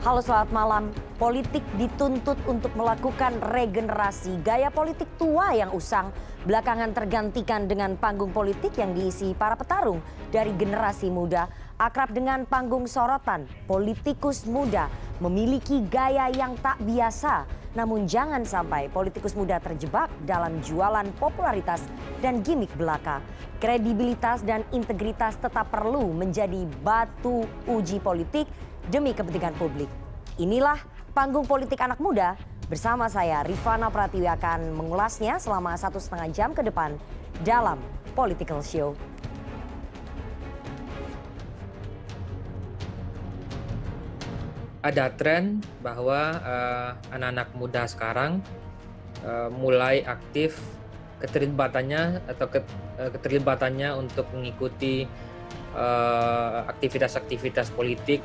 Halo, selamat malam. Politik dituntut untuk melakukan regenerasi. Gaya politik tua yang usang belakangan tergantikan dengan panggung politik yang diisi para petarung dari generasi muda. Akrab dengan panggung sorotan, politikus muda memiliki gaya yang tak biasa. Namun jangan sampai politikus muda terjebak dalam jualan popularitas dan gimmick belaka. Kredibilitas dan integritas tetap perlu menjadi batu uji politik demi kepentingan publik. Inilah panggung politik anak muda. Bersama saya Rifana Pratiwi akan mengulasnya selama 1,5 jam ke depan dalam Political Show. Ada tren bahwa anak-anak muda sekarang mulai aktif keterlibatannya untuk mengikuti aktivitas-aktivitas politik.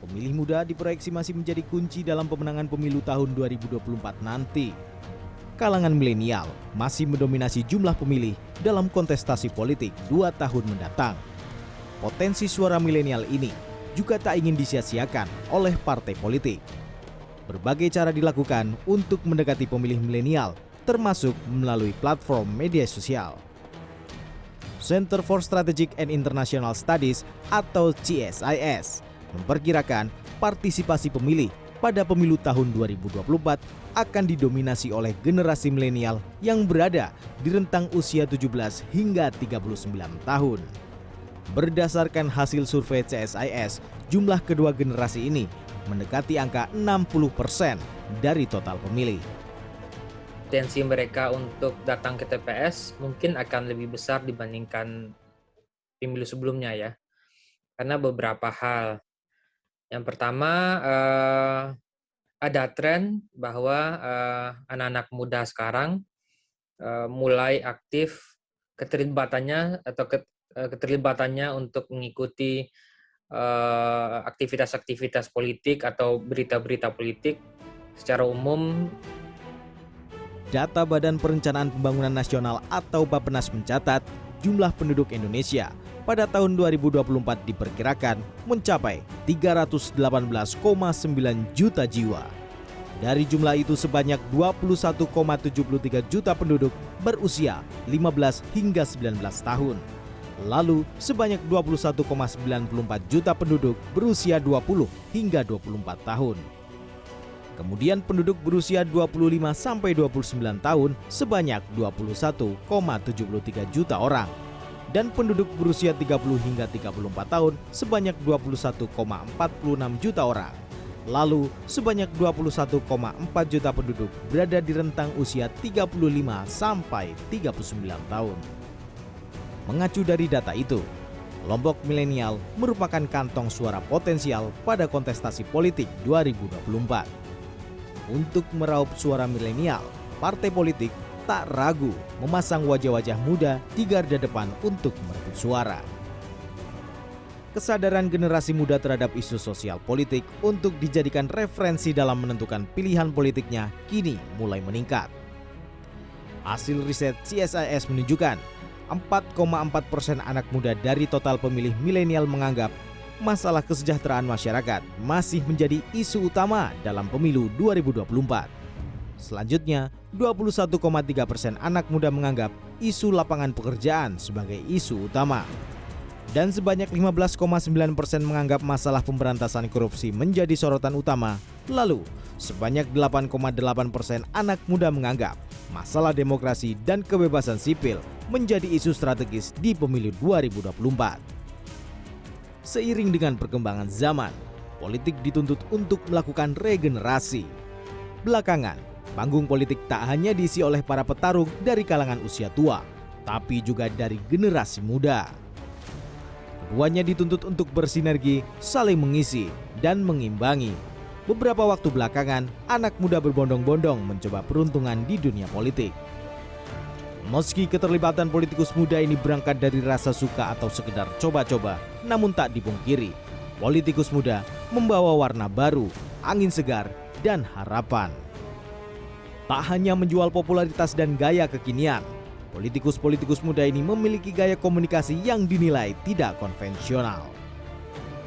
Pemilih muda diproyeksi masih menjadi kunci dalam pemenangan pemilu tahun 2024 nanti. Kalangan milenial masih mendominasi jumlah pemilih dalam kontestasi politik 2 tahun mendatang. Potensi suara milenial ini juga tak ingin disia-siakan oleh partai politik. Berbagai cara dilakukan untuk mendekati pemilih milenial, termasuk melalui platform media sosial. Center for Strategic and International Studies atau CSIS memperkirakan partisipasi pemilih pada pemilu tahun 2024 akan didominasi oleh generasi milenial yang berada di rentang usia 17 hingga 39 tahun. Berdasarkan hasil survei CSIS, jumlah kedua generasi ini mendekati angka 60% dari total pemilih. Potensi mereka untuk datang ke TPS mungkin akan lebih besar dibandingkan pemilu sebelumnya ya. Karena beberapa hal. Yang pertama, ada tren bahwa anak-anak muda sekarang mulai aktif keterlibatannya untuk mengikuti aktivitas-aktivitas politik atau berita-berita politik secara umum. Data Badan Perencanaan Pembangunan Nasional atau Bappenas mencatat jumlah penduduk Indonesia pada tahun 2024 diperkirakan mencapai 318,9 juta jiwa. Dari jumlah itu sebanyak 21,73 juta penduduk berusia 15 hingga 19 tahun. Lalu sebanyak 21,94 juta penduduk berusia 20 hingga 24 tahun. Kemudian penduduk berusia 25 sampai 29 tahun sebanyak 21,73 juta orang. Dan penduduk berusia 30 hingga 34 tahun sebanyak 21,46 juta orang. Lalu sebanyak 21,4 juta penduduk berada di rentang usia 35 sampai 39 tahun. Mengacu dari data itu, kelompok milenial merupakan kantong suara potensial pada kontestasi politik 2024. Untuk meraup suara milenial, partai politik tak ragu memasang wajah-wajah muda di garda depan untuk merebut suara. Kesadaran generasi muda terhadap isu sosial politik untuk dijadikan referensi dalam menentukan pilihan politiknya kini mulai meningkat. Hasil riset CSIS menunjukkan 4,4% anak muda dari total pemilih milenial menganggap masalah kesejahteraan masyarakat masih menjadi isu utama dalam pemilu 2024. Selanjutnya, 21,3% anak muda menganggap isu lapangan pekerjaan sebagai isu utama. Dan sebanyak 15,9% menganggap masalah pemberantasan korupsi menjadi sorotan utama. Lalu, sebanyak 8,8% anak muda menganggap masalah demokrasi dan kebebasan sipil menjadi isu strategis di pemilu 2024. Seiring dengan perkembangan zaman, politik dituntut untuk melakukan regenerasi. Belakangan, panggung politik tak hanya diisi oleh para petarung dari kalangan usia tua, tapi juga dari generasi muda. Keduanya dituntut untuk bersinergi, saling mengisi, dan mengimbangi. Beberapa waktu belakangan, anak muda berbondong-bondong mencoba peruntungan di dunia politik. Meski keterlibatan politikus muda ini berangkat dari rasa suka atau sekedar coba-coba, namun tak dipungkiri, politikus muda membawa warna baru, angin segar, dan harapan. Tak hanya menjual popularitas dan gaya kekinian, Politikus-politikus muda ini memiliki gaya komunikasi yang dinilai tidak konvensional.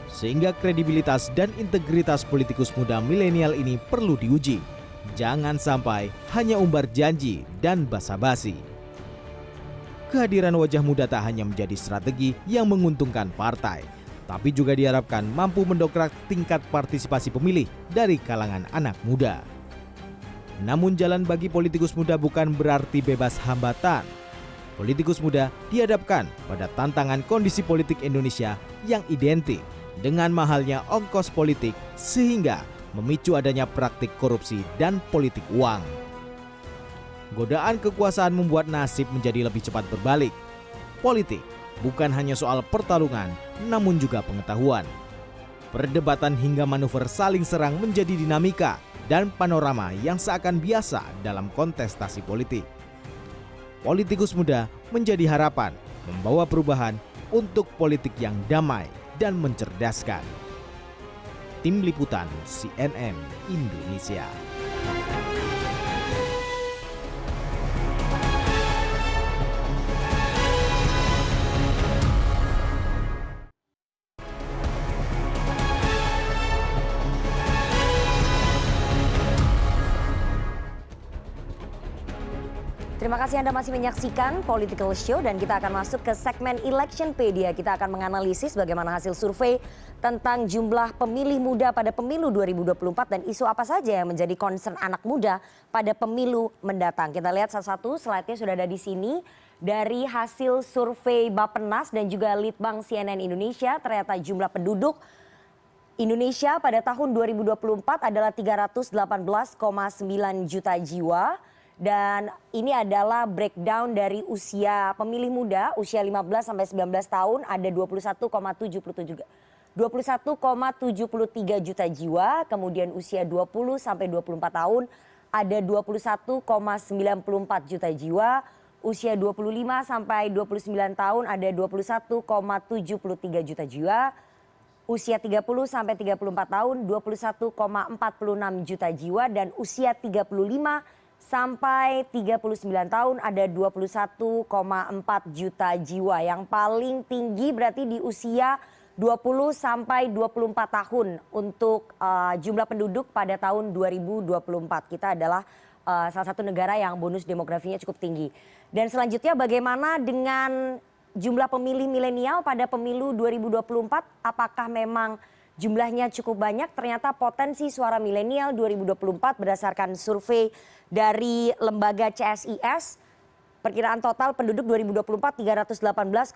Sehingga kredibilitas dan integritas politikus muda milenial ini perlu diuji. Jangan sampai hanya umbar janji dan basa-basi. Kehadiran wajah muda tak hanya menjadi strategi yang menguntungkan partai, tapi juga diharapkan mampu mendongkrak tingkat partisipasi pemilih dari kalangan anak muda. Namun jalan bagi politikus muda bukan berarti bebas hambatan. Politikus muda dihadapkan pada tantangan kondisi politik Indonesia yang identik dengan mahalnya ongkos politik sehingga memicu adanya praktik korupsi dan politik uang. Godaan kekuasaan membuat nasib menjadi lebih cepat berbalik. Politik bukan hanya soal pertarungan, namun juga pengetahuan. Perdebatan hingga manuver saling serang menjadi dinamika dan panorama yang seakan biasa dalam kontestasi politik. Politikus muda menjadi harapan membawa perubahan untuk politik yang damai dan mencerdaskan. Tim Liputan CNN Indonesia. Terima kasih Anda masih menyaksikan Political Show dan kita akan masuk ke segmen Electionpedia. Kita akan menganalisis bagaimana hasil survei tentang jumlah pemilih muda pada pemilu 2024 dan isu apa saja yang menjadi concern anak muda pada pemilu mendatang. Kita lihat satu-satu, slide-nya sudah ada di sini. Dari hasil survei Bappenas dan juga Litbang CNN Indonesia, ternyata jumlah penduduk Indonesia pada tahun 2024 adalah 318,9 juta jiwa. Dan ini adalah breakdown dari usia pemilih muda, usia 15 sampai 19 tahun ada 21,73 juta jiwa. Kemudian usia 20 sampai 24 tahun ada 21,94 juta jiwa. Usia 25 sampai 29 tahun ada 21,73 juta jiwa. Usia 30 sampai 34 tahun 21,46 juta jiwa dan usia 35 sampai 39 tahun ada 21,4 juta jiwa. Yang paling tinggi berarti di usia 20 sampai 24 tahun untuk jumlah penduduk pada tahun 2024. Kita adalah salah satu negara yang bonus demografinya cukup tinggi. Dan selanjutnya bagaimana dengan jumlah pemilih milenial pada pemilu 2024? Apakah memang jumlahnya cukup banyak? Ternyata potensi suara milenial 2024 berdasarkan survei dari lembaga CSIS, perkiraan total penduduk 2024 318,9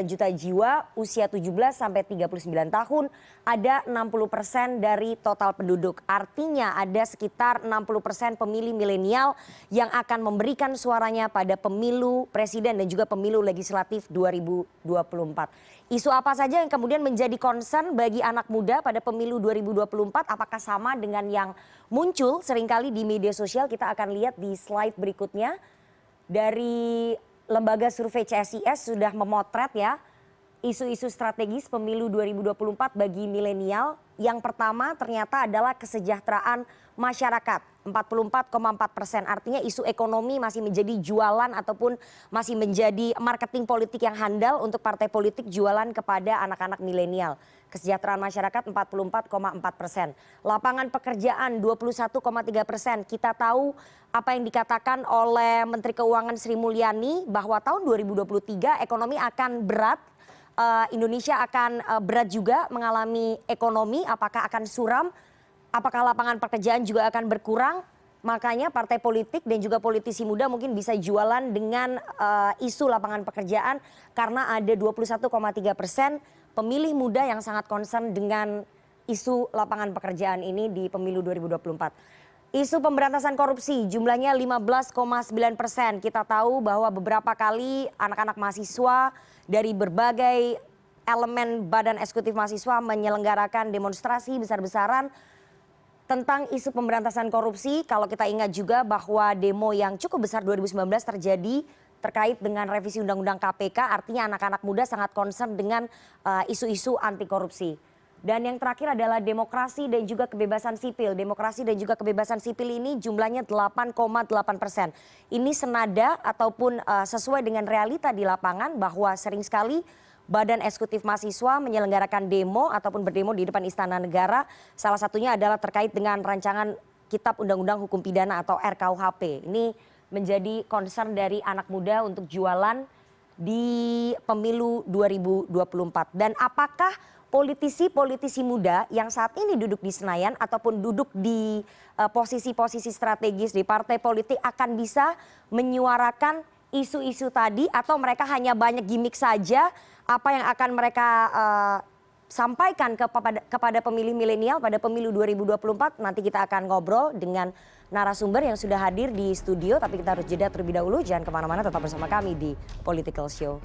juta jiwa, usia 17 sampai 39 tahun ada 60% dari total penduduk. Artinya ada sekitar 60% pemilih milenial yang akan memberikan suaranya pada pemilu presiden dan juga pemilu legislatif 2024. Isu apa saja yang kemudian menjadi concern bagi anak muda pada pemilu 2024? Apakah sama dengan yang muncul seringkali di media sosial? Kita akan lihat di slide berikutnya. Dari lembaga survei CSIS sudah memotret ya isu-isu strategis pemilu 2024 bagi milenial. Yang pertama ternyata adalah kesejahteraan masyarakat, 44,4%. Artinya isu ekonomi masih menjadi jualan ataupun masih menjadi marketing politik yang handal untuk partai politik jualan kepada anak-anak milenial. Kesejahteraan masyarakat 44,4%. Lapangan pekerjaan 21,3%. Kita tahu apa yang dikatakan oleh Menteri Keuangan Sri Mulyani bahwa tahun 2023 ekonomi akan berat. Indonesia akan berat juga mengalami ekonomi, apakah akan suram, apakah lapangan pekerjaan juga akan berkurang. Makanya partai politik dan juga politisi muda mungkin bisa jualan dengan isu lapangan pekerjaan karena ada 21,3% pemilih muda yang sangat concern dengan isu lapangan pekerjaan ini di pemilu 2024. Isu pemberantasan korupsi jumlahnya 15,9%. Kita tahu bahwa beberapa kali anak-anak mahasiswa dari berbagai elemen badan eksekutif mahasiswa menyelenggarakan demonstrasi besar-besaran tentang isu pemberantasan korupsi. Kalau kita ingat juga bahwa demo yang cukup besar 2019 terjadi terkait dengan revisi Undang-Undang KPK, artinya anak-anak muda sangat concern dengan isu-isu anti korupsi. Dan yang terakhir adalah demokrasi dan juga kebebasan sipil. Demokrasi dan juga kebebasan sipil ini jumlahnya 8,8%. Ini senada ataupun sesuai dengan realita di lapangan bahwa sering sekali Badan Eksekutif Mahasiswa menyelenggarakan demo ataupun berdemo di depan Istana Negara. Salah satunya adalah terkait dengan rancangan Kitab Undang-Undang Hukum Pidana atau RKUHP. Ini menjadi concern dari anak muda untuk jualan di pemilu 2024. Dan apakah politisi-politisi muda yang saat ini duduk di Senayan ataupun duduk di posisi-posisi strategis di partai politik akan bisa menyuarakan isu-isu tadi, atau mereka hanya banyak gimmick saja? Apa yang akan mereka sampaikan kepada pemilih milenial pada pemilu 2024? Nanti kita akan ngobrol dengan narasumber yang sudah hadir di studio, tapi kita harus jeda terlebih dahulu. Jangan kemana-mana, tetap bersama kami di Political Show.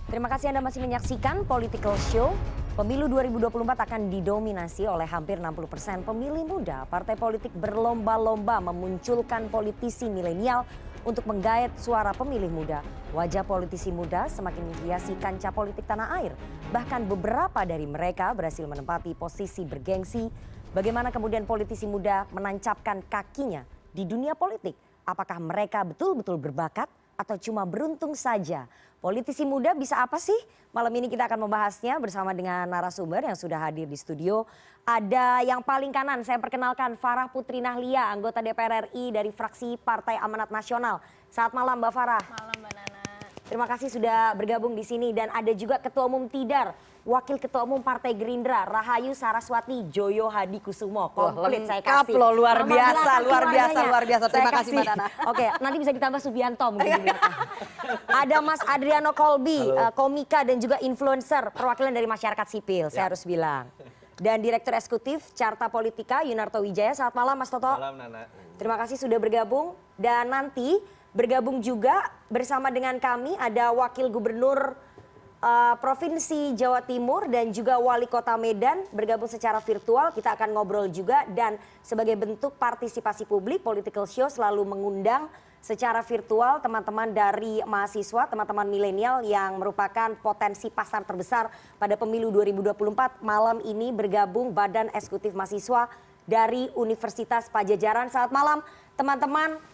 Terima kasih Anda masih menyaksikan Political Show. Pemilu 2024 akan didominasi oleh hampir 60% pemilih muda. Partai politik berlomba-lomba memunculkan politisi milenial untuk menggait suara pemilih muda. Wajah politisi muda semakin menghiasi kancah politik tanah air. Bahkan beberapa dari mereka berhasil menempati posisi bergengsi. Bagaimana kemudian politisi muda menancapkan kakinya di dunia politik? Apakah mereka betul-betul berbakat atau cuma beruntung saja? Politisi muda bisa apa sih? Malam ini kita akan membahasnya bersama dengan narasumber yang sudah hadir di studio. Ada yang paling kanan, saya perkenalkan Farah Putri Nahlia, anggota DPR RI dari fraksi Partai Amanat Nasional. Selamat malam Mbak Farah. Malam Mbak Nana. Terima kasih sudah bergabung di sini. Dan ada juga Ketua Umum Tidar, Wakil Ketua Umum Partai Gerindra, Rahayu Saraswati Joyo Hadi Kusumo. Komplit saya kasih. Loh, luar Mama biasa, bilang luar biasa, keluarganya. luar biasa. Terima Saya kasih Mbak Nana. Oke, nanti bisa ditambah Subianto mungkin di belakang. Ada Mas Adriano Kolbi, komika dan juga influencer, perwakilan dari masyarakat sipil, saya harus bilang. Dan Direktur Eksekutif Carta Politika Yunarto Wijaya. Selamat malam Mas Toto. Malam Nana. Terima kasih sudah bergabung. Dan nanti bergabung juga bersama dengan kami ada Wakil Gubernur Provinsi Jawa Timur dan juga Wali Kota Medan bergabung secara virtual. Kita akan ngobrol juga, dan sebagai bentuk partisipasi publik, Political Show selalu mengundang secara virtual teman-teman dari mahasiswa, teman-teman milenial yang merupakan potensi pasar terbesar pada pemilu 2024. Malam ini bergabung Badan Eksekutif Mahasiswa dari Universitas Padjadjaran. Selamat malam teman-teman.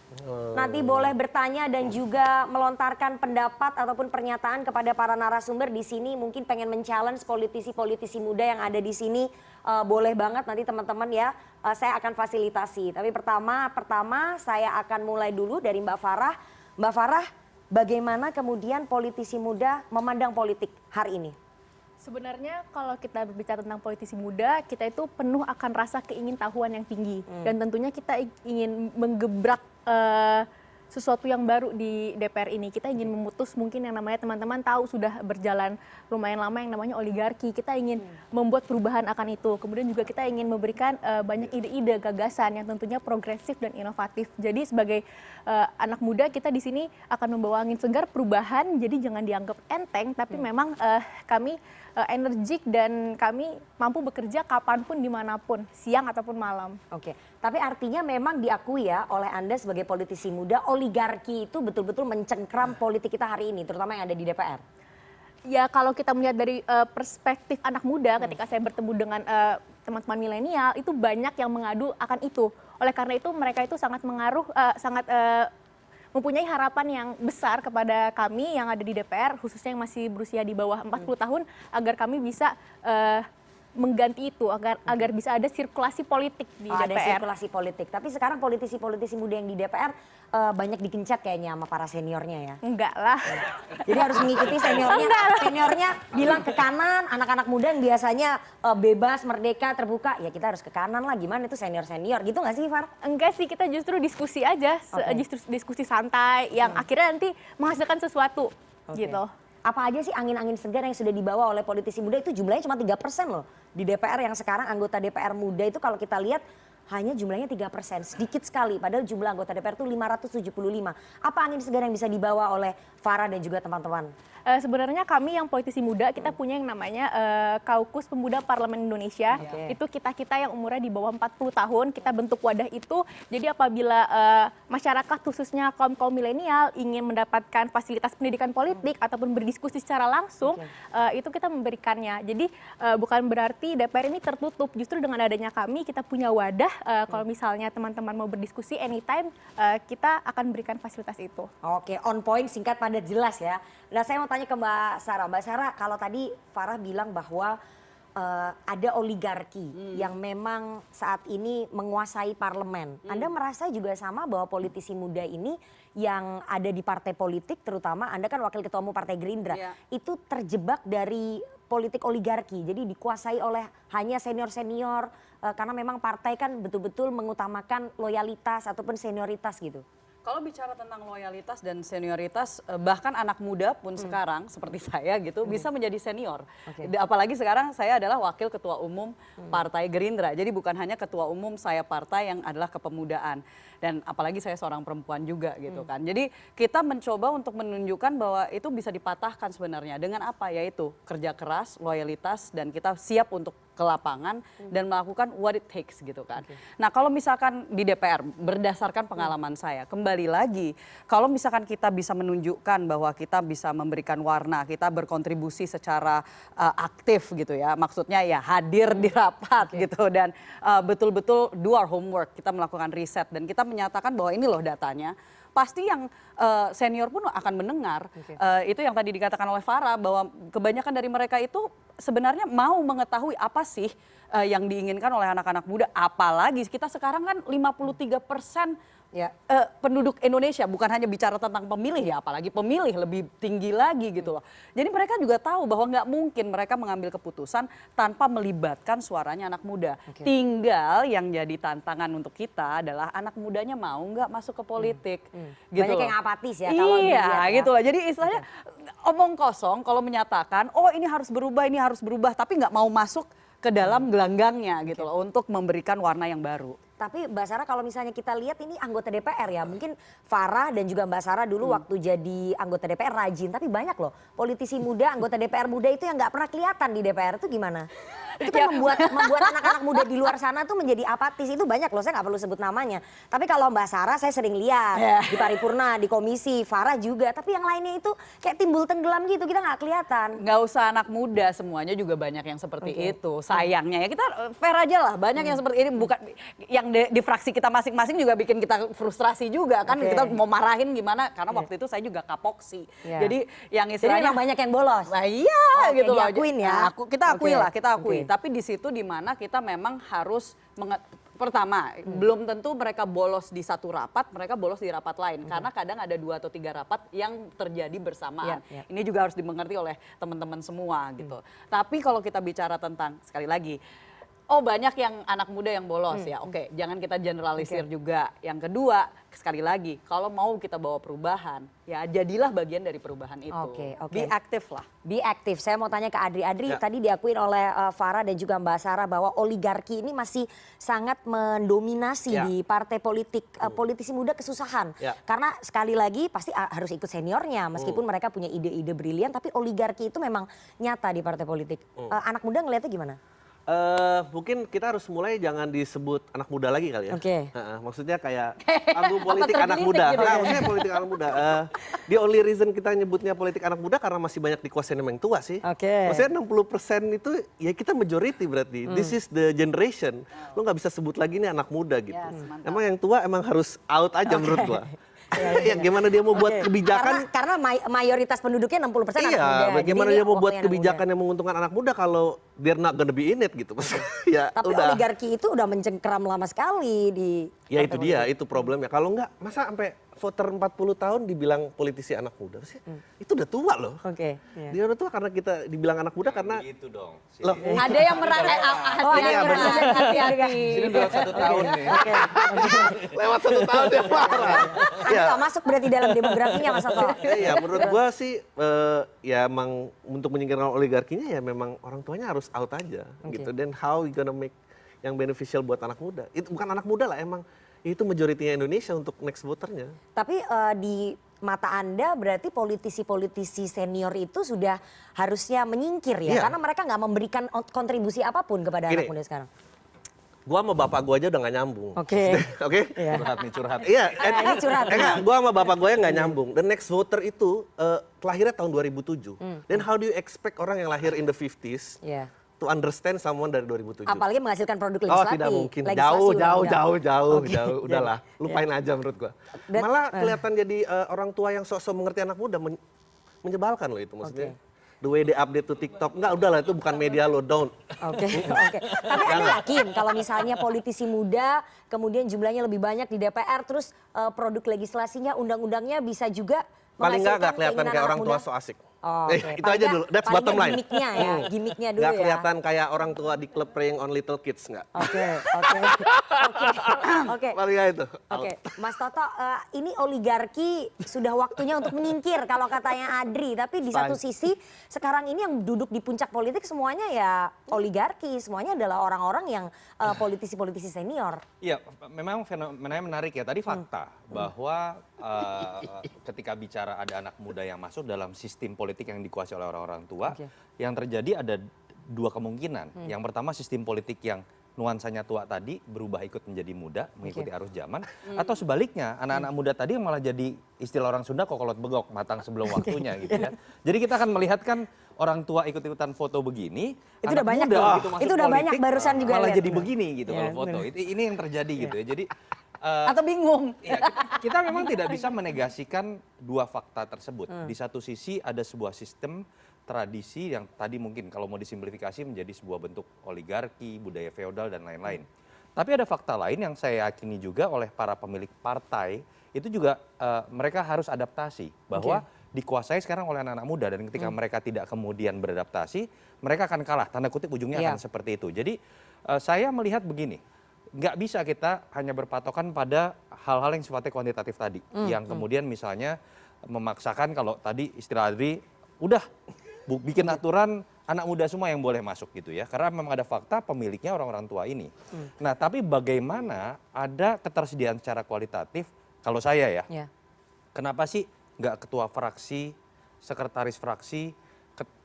Nanti boleh bertanya dan juga melontarkan pendapat ataupun pernyataan kepada para narasumber di sini. Mungkin pengen men-challenge politisi-politisi muda yang ada di sini. Boleh banget nanti teman-teman ya. Saya akan fasilitasi. Tapi pertama saya akan mulai dulu dari Mbak Farah. Mbak Farah, bagaimana kemudian politisi muda memandang politik hari ini? Sebenarnya kalau kita berbicara tentang politisi muda, kita itu penuh akan rasa keingintahuan yang tinggi. Dan tentunya kita ingin menggebrak sesuatu yang baru di DPR ini. Kita ingin memutus mungkin yang namanya teman-teman tahu sudah berjalan lumayan lama yang namanya oligarki. Kita ingin membuat perubahan akan itu. Kemudian juga kita ingin memberikan banyak ide-ide, gagasan yang tentunya progresif dan inovatif. Jadi sebagai anak muda kita di sini akan membawa angin segar perubahan. Jadi jangan dianggap enteng, tapi memang kami energik dan kami mampu bekerja kapanpun, dimanapun, siang ataupun malam. Oke, tapi artinya memang diakui ya oleh Anda sebagai politisi muda, oligarki itu betul-betul mencengkram politik kita hari ini, terutama yang ada di DPR. Ya kalau kita melihat dari perspektif anak muda, ketika saya bertemu dengan teman-teman milenial, itu banyak yang mengadu akan itu. Oleh karena itu mereka itu sangat mempunyai harapan yang besar kepada kami yang ada di DPR, khususnya yang masih berusia di bawah 40 tahun, agar kami bisa mengganti itu, agar bisa ada sirkulasi politik di DPR. Ada sirkulasi politik, tapi sekarang politisi-politisi muda yang di DPR banyak dikencat kayaknya sama para seniornya ya. Enggak lah. Jadi harus mengikuti seniornya. Seniornya bilang ke kanan, anak-anak muda yang biasanya bebas, merdeka, terbuka, ya kita harus ke kanan lah. Gimana itu senior-senior gitu nggak sih Far? Enggak sih, kita justru diskusi aja, justru diskusi santai yang akhirnya nanti menghasilkan sesuatu gitu. Apa aja sih angin-angin segar yang sudah dibawa oleh politisi muda? Itu jumlahnya cuma 3% loh. Di DPR yang sekarang anggota DPR muda itu kalau kita lihat hanya jumlahnya 3%, sedikit sekali. Padahal jumlah anggota DPR itu 575. Apa angin segar yang bisa dibawa oleh Farah dan juga teman-teman? Sebenarnya kami yang politisi muda, kita punya yang namanya Kaukus Pemuda Parlemen Indonesia. Itu kita-kita yang umurnya di bawah 40 tahun, kita bentuk wadah itu. Jadi apabila masyarakat khususnya kaum milenial ingin mendapatkan fasilitas pendidikan politik ataupun berdiskusi secara langsung, itu kita memberikannya. Jadi bukan berarti DPR ini tertutup, justru dengan adanya kami, kita punya wadah. Kalau misalnya teman-teman mau berdiskusi anytime, kita akan berikan fasilitas itu. Oke, on point, singkat, padat, jelas ya. Nah, saya mau tanya ke Mbak Sarah. Mbak Sarah, kalau tadi Farah bilang bahwa ada oligarki yang memang saat ini menguasai parlemen. Anda merasa juga sama bahwa politisi muda ini yang ada di partai politik, terutama Anda kan wakil ketua umum Partai Gerindra, itu terjebak dari politik oligarki. Jadi dikuasai oleh hanya senior-senior karena memang partai kan betul-betul mengutamakan loyalitas ataupun senioritas gitu. Kalau bicara tentang loyalitas dan senioritas, bahkan anak muda pun sekarang seperti saya gitu bisa menjadi senior. Apalagi sekarang saya adalah wakil ketua umum Partai Gerindra. Jadi bukan hanya ketua umum saya partai yang adalah kepemudaan. Dan apalagi saya seorang perempuan juga gitu kan. Jadi kita mencoba untuk menunjukkan bahwa itu bisa dipatahkan sebenarnya dengan apa? Yaitu kerja keras, loyalitas, dan kita siap untuk ke lapangan dan melakukan what it takes gitu kan. Nah kalau misalkan di DPR berdasarkan pengalaman saya, kembali lagi kalau misalkan kita bisa menunjukkan bahwa kita bisa memberikan warna, kita berkontribusi secara aktif gitu ya, maksudnya ya hadir di rapat gitu dan betul-betul do our homework, kita melakukan riset dan kita menyatakan bahwa ini loh datanya. Pasti yang senior pun akan mendengar. Itu yang tadi dikatakan oleh Farah bahwa kebanyakan dari mereka itu sebenarnya mau mengetahui apa sih yang diinginkan oleh anak-anak muda. Apalagi kita sekarang kan 53% penduduk Indonesia, bukan hanya bicara tentang pemilih ya, apalagi pemilih lebih tinggi lagi gitu loh. Jadi mereka juga tahu bahwa nggak mungkin mereka mengambil keputusan tanpa melibatkan suaranya anak muda. Tinggal yang jadi tantangan untuk kita adalah anak mudanya mau nggak masuk ke politik. Gitu Banyak loh. yang apatis ya kalau dilihat ya. Gitu loh. Jadi istilahnya omong kosong kalau menyatakan, oh ini harus berubah, tapi nggak mau masuk ke dalam gelanggangnya gitu loh untuk memberikan warna yang baru. Tapi Mbak Sarah kalau misalnya kita lihat ini anggota DPR ya, mungkin Farah dan juga Mbak Sarah dulu waktu jadi anggota DPR rajin, tapi banyak loh politisi muda, anggota DPR muda itu yang nggak pernah kelihatan di DPR, itu gimana? Itu kan membuat anak-anak muda di luar sana tuh menjadi apatis, itu banyak loh, saya nggak perlu sebut namanya. Tapi kalau Mbak Sarah saya sering lihat di paripurna, di komisi, Farah juga, tapi yang lainnya itu kayak timbul tenggelam gitu, kita nggak kelihatan. Nggak usah anak muda, semuanya juga banyak yang seperti itu. Sayangnya ya kita fair aja lah, banyak yang seperti ini, bukan yang di fraksi kita masing-masing juga bikin kita frustrasi juga kan. Kita mau marahin gimana karena waktu itu saya juga kapoksi. Jadi yang istilahnya memang banyak yang bolos. Nah iya gitu loh. Diakuin ya. Kita akui lah, kita akui. Tapi di situ di mana kita memang harus pertama, belum tentu mereka bolos di satu rapat, mereka bolos di rapat lain. Karena kadang ada 2 atau 3 rapat yang terjadi bersamaan. Ini juga harus dimengerti oleh teman-teman semua gitu. Tapi kalau kita bicara tentang, sekali lagi, oh banyak yang anak muda yang bolos ya, oke, jangan kita generalisir juga. Yang kedua, sekali lagi, kalau mau kita bawa perubahan, ya jadilah bagian dari perubahan itu. Be aktif lah. Be aktif. Saya mau tanya ke Adri. Adri tadi diakuin oleh Farah dan juga Mbak Sarah bahwa oligarki ini masih sangat mendominasi di partai politik. Politisi muda kesusahan. Karena sekali lagi pasti harus ikut seniornya meskipun mereka punya ide-ide brilian, tapi oligarki itu memang nyata di partai politik. Anak muda ngelihatnya gimana? Mungkin kita harus mulai jangan disebut anak muda lagi kali ya. Maksudnya kayak panggung Apa politik anak muda. gitu Nah, maksudnya politik anak muda. The only reason kita nyebutnya politik anak muda karena masih banyak dikuasain sama yang tua sih. Maksudnya 60% itu ya kita majority berarti. This is the generation. Lo nggak bisa sebut lagi nih anak muda gitu. Emang yang tua emang harus out aja menurut gua. Ya gimana dia mau buat kebijakan? Karena mayoritas penduduknya 60% anak muda. Iya, bagaimana Jadi dia mau buat anak kebijakan muda. yang menguntungkan anak muda kalau they're not gonna be in it gitu. Ya Tapi udah. oligarki itu udah mencengkeram lama sekali di Ya partai itu dia, politik. itu problemnya. Kalau enggak, masa sampai voter 40 tahun dibilang politisi anak muda sih? Itu udah tua loh. Dia udah tua karena kita dibilang anak muda karena gitu dong. loh, Ada yang merasa hati-hati. Sini udah 1 tahun nih. lewat 1 tahun dia marah. Anda nggak masuk berarti dalam demografinya Mas Soto. Iya, menurut gua sih ya emang untuk menyingkirkan oligarkinya ya memang orang tuanya harus out aja gitu. Dan how you gonna make yang beneficial buat anak muda. Itu bukan anak muda lah, emang itu majoritinya Indonesia untuk next voternya. Tapi di mata Anda berarti politisi-politisi senior itu sudah harusnya menyingkir ya? Iya. Karena mereka nggak memberikan kontribusi apapun kepada anak Gini, muda sekarang. Gua sama bapak gua aja udah nggak nyambung. Oke. Oke? Iya. Curhat nih, curhat. Iya, Ini curhat. enggak, gua sama bapak gua yang nggak nyambung. The next voter itu lahirnya tahun 2007. Dan how do you expect orang yang lahir in the 50s Iya. to understand someone dari 2007? Apalagi menghasilkan produk Oh legislatif. tidak mungkin, legislasi undang-undang. jauh, udahlah, lupain aja menurut gua. Dan- Malah kelihatan jadi orang tua yang sok-sok mengerti anak muda, menyebalkan loh itu maksudnya. The way they update to TikTok, enggak udahlah itu bukan media lo, don't. Oke. Tapi Anda yakin kalau misalnya politisi muda, kemudian jumlahnya lebih banyak di DPR, terus produk legislasinya, undang-undangnya bisa juga Paling nggak menghasilkan kelihatan keinginan kayak anak orang tua muda? so asik. Oh, Itu oke. aja Paling dulu, that's nggak bottom line. Gimmicknya ya, gimmicknya dulu Nggak ya. kelihatan kayak orang tua di klub preying on little kids, nggak. Oke. Paling nggak itu. Oke, Mas Toto, ini oligarki sudah waktunya untuk menyingkir kalau katanya Adri. Tapi di satu sisi sekarang ini yang duduk di puncak politik semuanya ya oligarki, semuanya adalah orang-orang yang politisi-politisi senior. Iya, memang fenomenanya menarik ya. Tadi fakta bahwa ketika bicara ada anak muda yang masuk dalam sistem politik yang dikuasai oleh orang-orang tua, yang terjadi ada dua kemungkinan. Yang pertama sistem politik yang nuansanya tua tadi berubah ikut menjadi muda, mengikuti arus zaman, atau sebaliknya anak-anak muda tadi yang malah jadi istilah orang Sunda kokolot begok, matang sebelum waktunya gitu ya. Jadi kita akan melihat kan orang tua ikut-ikutan foto begini, Itu anak udah banyak muda tuh. begitu masuk Itu udah banyak, politik, barusan juga malah lihat. jadi begini gitu Iya, kalau foto. bener. Ini yang terjadi gitu ya. Jadi Atau bingung. iya, kita memang tidak bisa menegasikan dua fakta tersebut. Di satu sisi ada sebuah sistem tradisi yang tadi mungkin kalau mau disimplifikasi menjadi sebuah bentuk oligarki, budaya feodal dan lain-lain. Tapi ada fakta lain yang saya yakini juga oleh para pemilik partai, itu juga mereka harus adaptasi bahwa dikuasai sekarang oleh anak-anak muda dan ketika mereka tidak kemudian beradaptasi, mereka akan kalah, tanda kutip ujungnya akan seperti itu. Jadi saya melihat begini, nggak bisa kita hanya berpatokan pada hal-hal yang sifatnya kuantitatif tadi, yang kemudian misalnya memaksakan kalau tadi istilah Adri, udah bikin aturan anak muda semua yang boleh masuk gitu ya, karena memang ada fakta pemiliknya orang-orang tua ini. Nah tapi bagaimana ada ketersediaan secara kualitatif, kalau saya ya, kenapa sih nggak ketua fraksi, sekretaris fraksi,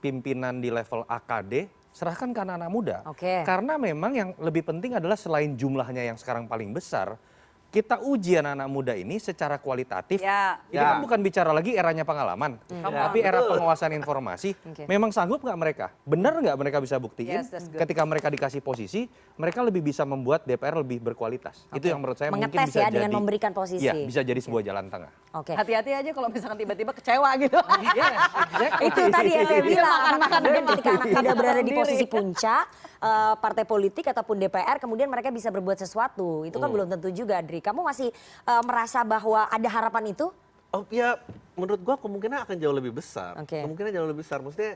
pimpinan di level AKD, serahkan ke anak-anak muda. Karena memang yang lebih penting adalah selain jumlahnya yang sekarang paling besar, kita uji anak-anak muda ini secara kualitatif. Ini kan bukan bicara lagi eranya pengalaman, tapi era penguasaan informasi. Memang sanggup nggak mereka? Benar nggak mereka bisa buktiin? Ketika mereka dikasih posisi, mereka lebih bisa membuat DPR lebih berkualitas. Itu yang menurut saya mungkin Mengetes bisa ya jadi. dengan memberikan posisi. Iya, bisa jadi sebuah jalan tengah. Hati-hati aja kalau misalkan tiba-tiba kecewa gitu. Itu tadi yang saya bilang, Makan-makan kemudian dulu. ketika anak muda berada di Sendiri. posisi puncak partai politik ataupun DPR, kemudian mereka bisa berbuat sesuatu. Itu kan belum tentu juga, Adri. Kamu masih merasa bahwa ada harapan itu? Oh ya, menurut gua kemungkinan akan jauh lebih besar. Kemungkinan jauh lebih besar. Maksudnya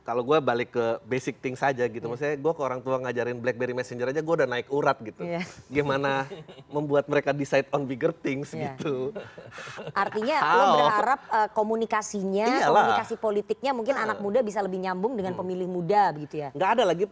kalau gue balik ke basic thing saja gitu, maksudnya gue ke orang tua ngajarin BlackBerry Messenger aja gue udah naik urat gitu. Gimana membuat mereka decide on bigger things gitu. Artinya lo berharap komunikasinya, komunikasi politiknya mungkin anak muda bisa lebih nyambung dengan pemilih muda begitu ya? Nggak ada lagi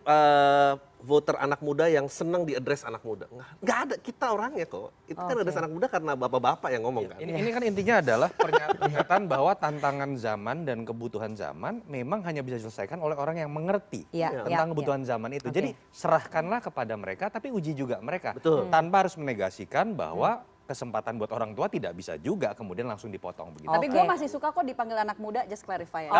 voter anak muda yang senang diadres anak muda. Nggak ada, kita orangnya kok. Itu kan address anak muda karena bapak-bapak yang ngomong kan. Ini kan intinya adalah pernyataan bahwa tantangan zaman dan kebutuhan zaman memang hanya bisa diselesaikan oleh orang yang mengerti tentang kebutuhan zaman itu. Jadi serahkanlah kepada mereka tapi uji juga mereka. Tanpa harus menegasikan bahwa kesempatan buat orang tua tidak bisa juga kemudian langsung dipotong begitu. Tapi gue masih suka kok dipanggil anak muda, just clarify ya.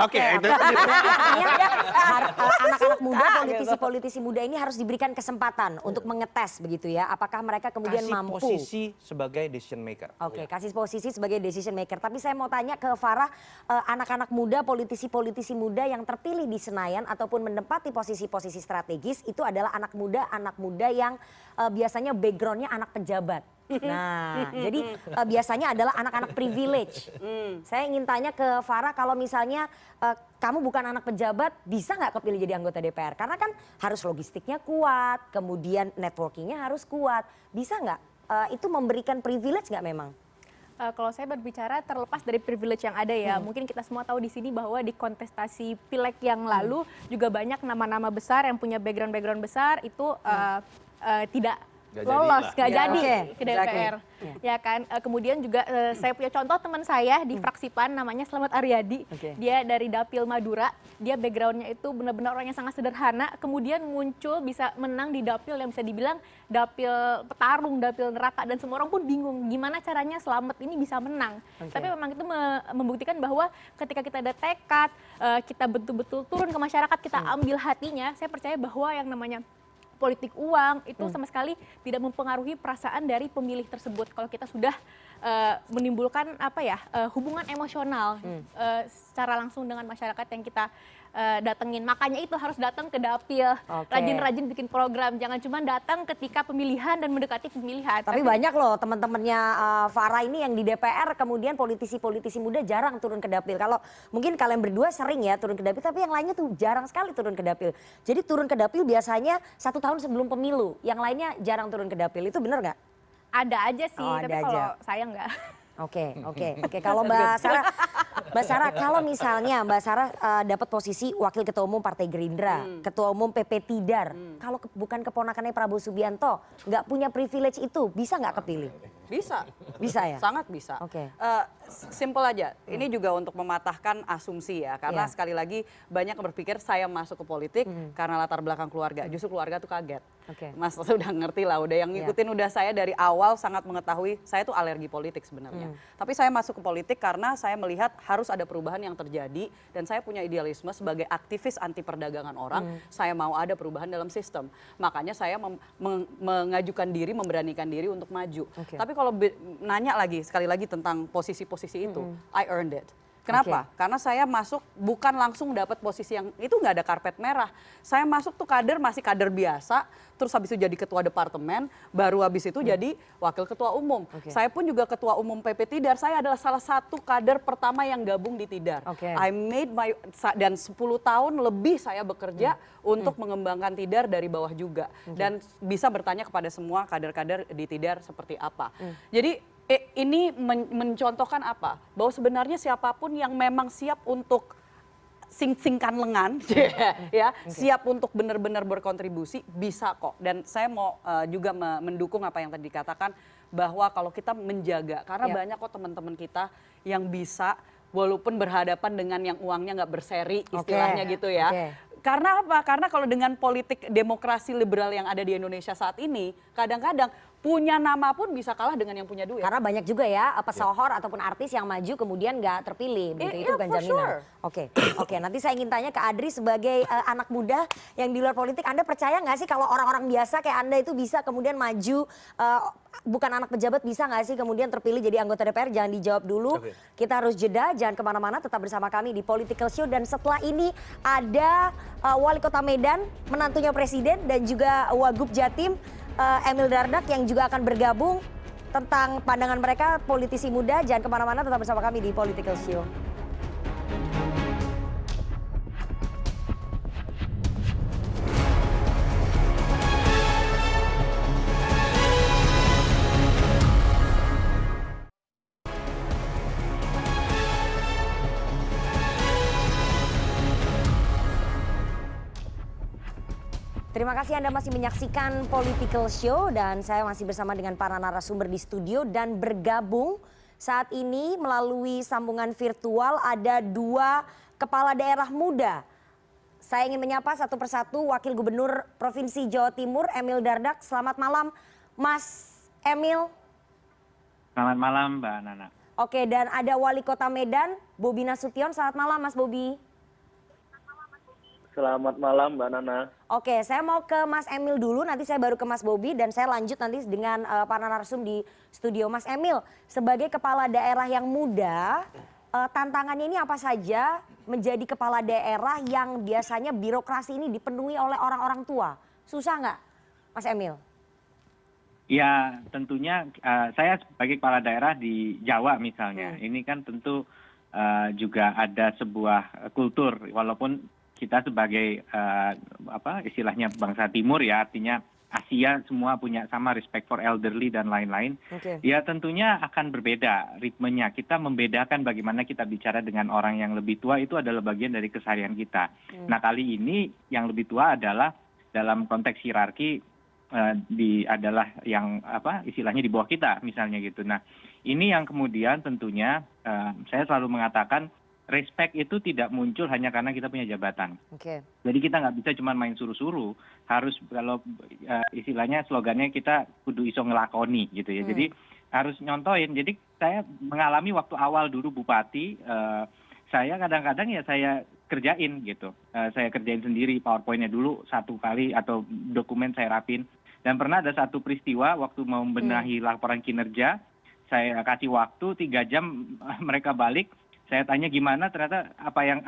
Anak-anak muda, politisi-politisi muda ini harus diberikan kesempatan untuk mengetes begitu ya. Apakah mereka kemudian mampu? Kasih posisi sebagai decision maker. Kasih posisi sebagai decision maker. Tapi saya mau tanya ke Farah, anak-anak muda, politisi-politisi muda yang terpilih di Senayan ataupun menempati posisi-posisi strategis itu adalah anak muda yang biasanya backgroundnya anak pejabat. Nah, jadi biasanya adalah anak-anak privilege. Saya ingin tanya ke Farah, kalau misalnya kamu bukan anak pejabat, bisa nggak kepilih jadi anggota DPR? Karena kan harus logistiknya kuat, kemudian networkingnya harus kuat. Bisa nggak? Itu memberikan privilege nggak memang? Kalau saya berbicara terlepas dari privilege yang ada ya, mungkin kita semua tahu di sini bahwa di kontestasi pileg yang lalu juga banyak nama-nama besar yang punya background besar itu tidak Nggak lolos, jadi nggak lah. jadi Oke, ke DPR, ya kan. Kemudian juga saya punya contoh teman saya di fraksi PAN namanya Slamet Aryadi, dia dari Dapil Madura, dia backgroundnya itu benar-benar orang yang sangat sederhana, kemudian muncul bisa menang di dapil yang bisa dibilang dapil petarung, dapil neraka, dan semua orang pun bingung gimana caranya Slamet ini bisa menang. Tapi memang itu membuktikan bahwa ketika kita ada tekad, kita betul-betul turun ke masyarakat, kita ambil hatinya, saya percaya bahwa yang namanya politik uang itu sama sekali tidak mempengaruhi perasaan dari pemilih tersebut. Kalau kita sudah menimbulkan hubungan emosional secara langsung dengan masyarakat yang kita datengin. Makanya itu harus datang ke dapil, rajin-rajin bikin program. Jangan cuma datang ketika pemilihan dan mendekati pemilihan. Tapi banyak loh teman-temannya Farah ini yang di DPR, kemudian politisi-politisi muda jarang turun ke dapil. Kalau mungkin kalian berdua sering ya turun ke dapil, tapi yang lainnya tuh jarang sekali turun ke dapil. Jadi turun ke dapil biasanya 1 tahun sebelum pemilu, yang lainnya jarang turun ke dapil. Itu benar nggak? Ada aja sih, Oh, tapi ada kalau aja. saya nggak. Oke. Kalau Mbak Sarah, kalau misalnya Mbak Sarah dapat posisi Wakil Ketua Umum Partai Gerindra, Ketua Umum PP Tidar, kalau bukan keponakannya Prabowo Subianto, nggak punya privilege itu, bisa nggak kepilih? Bisa. Bisa ya? Sangat bisa. Oke. Simple aja. Ini juga untuk mematahkan asumsi ya. Karena Iya. sekali lagi banyak yang berpikir saya masuk ke politik karena latar belakang keluarga. Justru keluarga tuh kaget. Oke. Mas udah ngerti lah, udah yang ngikutin udah saya dari awal sangat mengetahui saya tuh alergi politik sebenarnya. Tapi saya masuk ke politik karena saya melihat harus ada perubahan yang terjadi dan saya punya idealisme sebagai aktivis anti perdagangan orang. Saya mau ada perubahan dalam sistem. Makanya saya mengajukan diri, memberanikan diri untuk maju. Oke. Tapi kalau nanya lagi sekali lagi tentang posisi-posisi itu, I earned it. Kenapa? Karena saya masuk bukan langsung dapat posisi yang itu nggak ada karpet merah. Saya masuk tuh masih kader biasa, terus habis itu jadi ketua departemen, baru habis itu jadi wakil ketua umum. Saya pun juga ketua umum PP Tidar. Saya adalah salah satu kader pertama yang gabung di Tidar. I made my dan 10 tahun lebih saya bekerja untuk mengembangkan Tidar dari bawah juga dan bisa bertanya kepada semua kader-kader di Tidar seperti apa. Jadi ini mencontohkan apa? Bahwa sebenarnya siapapun yang memang siap untuk singkan lengan, ya, siap untuk benar-benar berkontribusi bisa kok. Dan saya mau juga mendukung apa yang tadi dikatakan bahwa kalau kita menjaga, karena banyak kok teman-teman kita yang bisa walaupun berhadapan dengan yang uangnya nggak berseri istilahnya gitu ya. Karena apa? Karena kalau dengan politik demokrasi liberal yang ada di Indonesia saat ini, kadang-kadang punya nama pun bisa kalah dengan yang punya duit. Karena banyak juga ya pesohor ataupun artis yang maju kemudian nggak terpilih, begitu itu bukan for jaminan. sure. Oke. Nanti saya ingin tanya ke Adri sebagai anak muda yang di luar politik, Anda percaya nggak sih kalau orang-orang biasa kayak Anda itu bisa kemudian maju, bukan anak pejabat, bisa nggak sih kemudian terpilih jadi anggota DPR? Jangan dijawab dulu. Kita harus jeda, jangan kemana-mana, tetap bersama kami di Political Show. Dan setelah ini ada Wali Kota Medan, menantunya Presiden, dan juga Wagub Jatim, Emil Dardak yang juga akan bergabung tentang pandangan mereka, politisi muda. Jangan kemana-mana, tetap bersama kami di Political Show. Terima kasih Anda masih menyaksikan Political Show dan saya masih bersama dengan para narasumber di studio dan bergabung saat ini melalui sambungan virtual ada 2 kepala daerah muda. Saya ingin menyapa satu persatu Wakil Gubernur Provinsi Jawa Timur Emil Dardak. Selamat malam Mas Emil. Selamat malam Mbak Nana. Oke, dan ada Wali Kota Medan Bobi Nasution. Selamat malam Mas Bobi. Selamat malam Mbak Nana. Oke, saya mau ke Mas Emil dulu, nanti saya baru ke Mas Bobi dan saya lanjut nanti dengan para narsum di studio. Mas Emil, sebagai kepala daerah yang muda, tantangannya ini apa saja menjadi kepala daerah yang biasanya birokrasi ini dipenuhi oleh orang-orang tua? Susah nggak, Mas Emil? Ya, tentunya saya sebagai kepala daerah di Jawa misalnya, ini kan tentu juga ada sebuah kultur, walaupun kita sebagai istilahnya bangsa timur ya, artinya Asia semua punya sama respect for elderly dan lain-lain, ya tentunya akan berbeda ritmenya. Kita membedakan bagaimana kita bicara dengan orang yang lebih tua itu adalah bagian dari keseharian kita. Nah kali ini yang lebih tua adalah dalam konteks hierarki adalah yang istilahnya di bawah kita misalnya gitu. Nah ini yang kemudian tentunya saya selalu mengatakan respect itu tidak muncul hanya karena kita punya jabatan. Jadi kita nggak bisa cuma main suruh-suruh, harus kalau istilahnya slogannya kita kudu iso ngelakoni gitu ya. Jadi harus nyontoin. Jadi saya mengalami waktu awal dulu bupati, saya kadang-kadang ya saya kerjain gitu. Saya kerjain sendiri PowerPoint-nya dulu satu kali atau dokumen saya rapin. Dan pernah ada satu peristiwa waktu mau membenahi laporan kinerja, saya kasih waktu 3 jam mereka balik. Saya tanya gimana, ternyata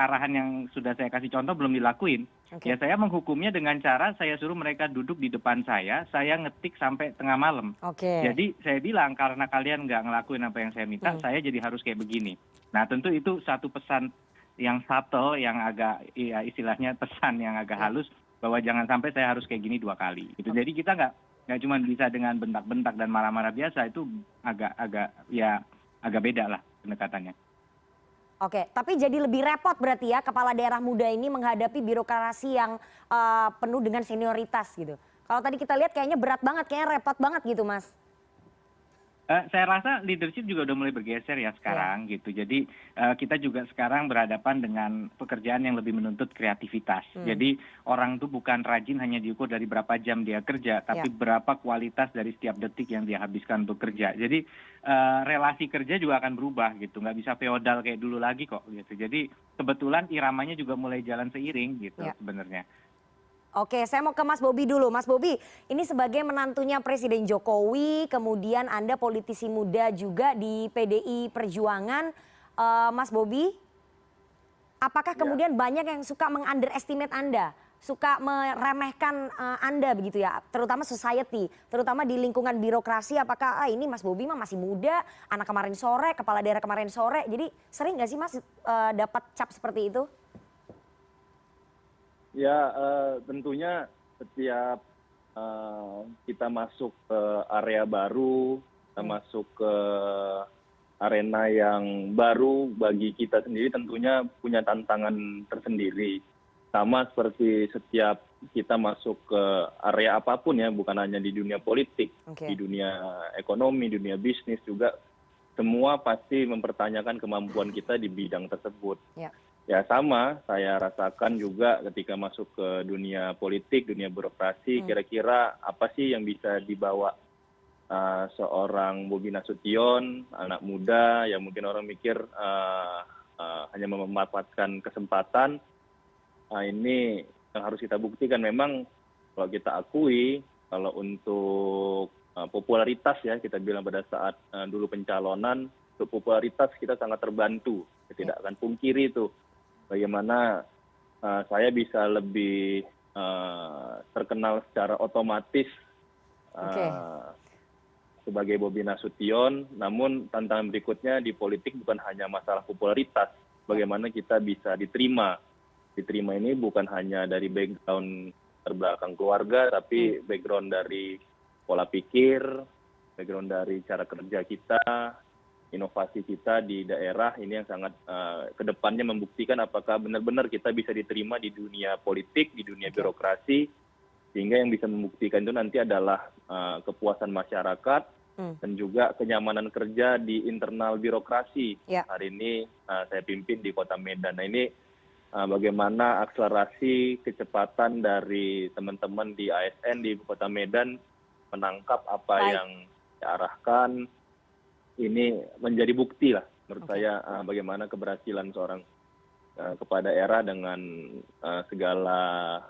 arahan yang sudah saya kasih contoh belum dilakuin. Ya saya menghukumnya dengan cara saya suruh mereka duduk di depan saya ngetik sampai tengah malam. Jadi saya bilang karena kalian nggak ngelakuin apa yang saya minta, saya jadi harus kayak begini. Nah tentu itu satu pesan yang subtle, yang agak ya istilahnya pesan yang agak halus, bahwa jangan sampai saya harus kayak gini 2 kali. Gitu. Jadi kita nggak cuma bisa dengan bentak-bentak dan marah-marah biasa, itu agak beda lah pendekatannya. Oke, tapi jadi lebih repot berarti ya kepala daerah muda ini menghadapi birokrasi yang penuh dengan senioritas gitu. Kalau tadi kita lihat kayaknya berat banget, kayaknya repot banget gitu Mas. Saya rasa leadership juga udah mulai bergeser ya sekarang gitu. Jadi kita juga sekarang berhadapan dengan pekerjaan yang lebih menuntut kreativitas. Jadi orang tuh bukan rajin hanya diukur dari berapa jam dia kerja, tapi berapa kualitas dari setiap detik yang dia habiskan untuk kerja. Jadi relasi kerja juga akan berubah gitu. Nggak bisa feodal kayak dulu lagi kok gitu. Jadi kebetulan iramanya juga mulai jalan seiring gitu sebenarnya. Oke, saya mau ke Mas Bobi dulu. Mas Bobi, ini sebagai menantunya Presiden Jokowi, kemudian Anda politisi muda juga di PDI Perjuangan. Mas Bobi, apakah kemudian banyak yang suka meng-underestimate Anda? Suka meremehkan Anda begitu ya, terutama society, terutama di lingkungan birokrasi, apakah ini Mas Bobi mah masih muda, anak kemarin sore, kepala daerah kemarin sore, jadi sering nggak sih Mas dapat cap seperti itu? Ya tentunya setiap kita masuk ke area baru, kita masuk ke arena yang baru bagi kita sendiri tentunya punya tantangan tersendiri. Sama seperti setiap kita masuk ke area apapun ya, bukan hanya di dunia politik, di dunia ekonomi, dunia bisnis juga, semua pasti mempertanyakan kemampuan kita di bidang tersebut. Ya sama, saya rasakan juga ketika masuk ke dunia politik, dunia birokrasi, kira-kira apa sih yang bisa dibawa seorang Bobi Nasution, anak muda yang mungkin orang mikir hanya memanfaatkan kesempatan. Ini yang harus kita buktikan. Memang kalau kita akui, kalau untuk popularitas ya, kita bilang pada saat dulu pencalonan, untuk popularitas kita sangat terbantu. Kita tidak akan pungkiri itu. Bagaimana saya bisa lebih terkenal secara otomatis sebagai Bobi Nasution, namun tantangan berikutnya di politik bukan hanya masalah popularitas, bagaimana kita bisa diterima. Diterima ini bukan hanya dari background terbelakang keluarga, tapi background dari pola pikir, background dari cara kerja kita, inovasi kita di daerah. Ini yang sangat kedepannya membuktikan apakah benar-benar kita bisa diterima di dunia politik, di dunia birokrasi, sehingga yang bisa membuktikan itu nanti adalah kepuasan masyarakat dan juga kenyamanan kerja di internal birokrasi. Hari ini saya pimpin di Kota Medan. Nah ini bagaimana akselerasi kecepatan dari teman-teman di ASN di Kota Medan menangkap apa yang diarahkan. Ini menjadi bukti lah menurut saya bagaimana keberhasilan seorang kepala daerah dengan segala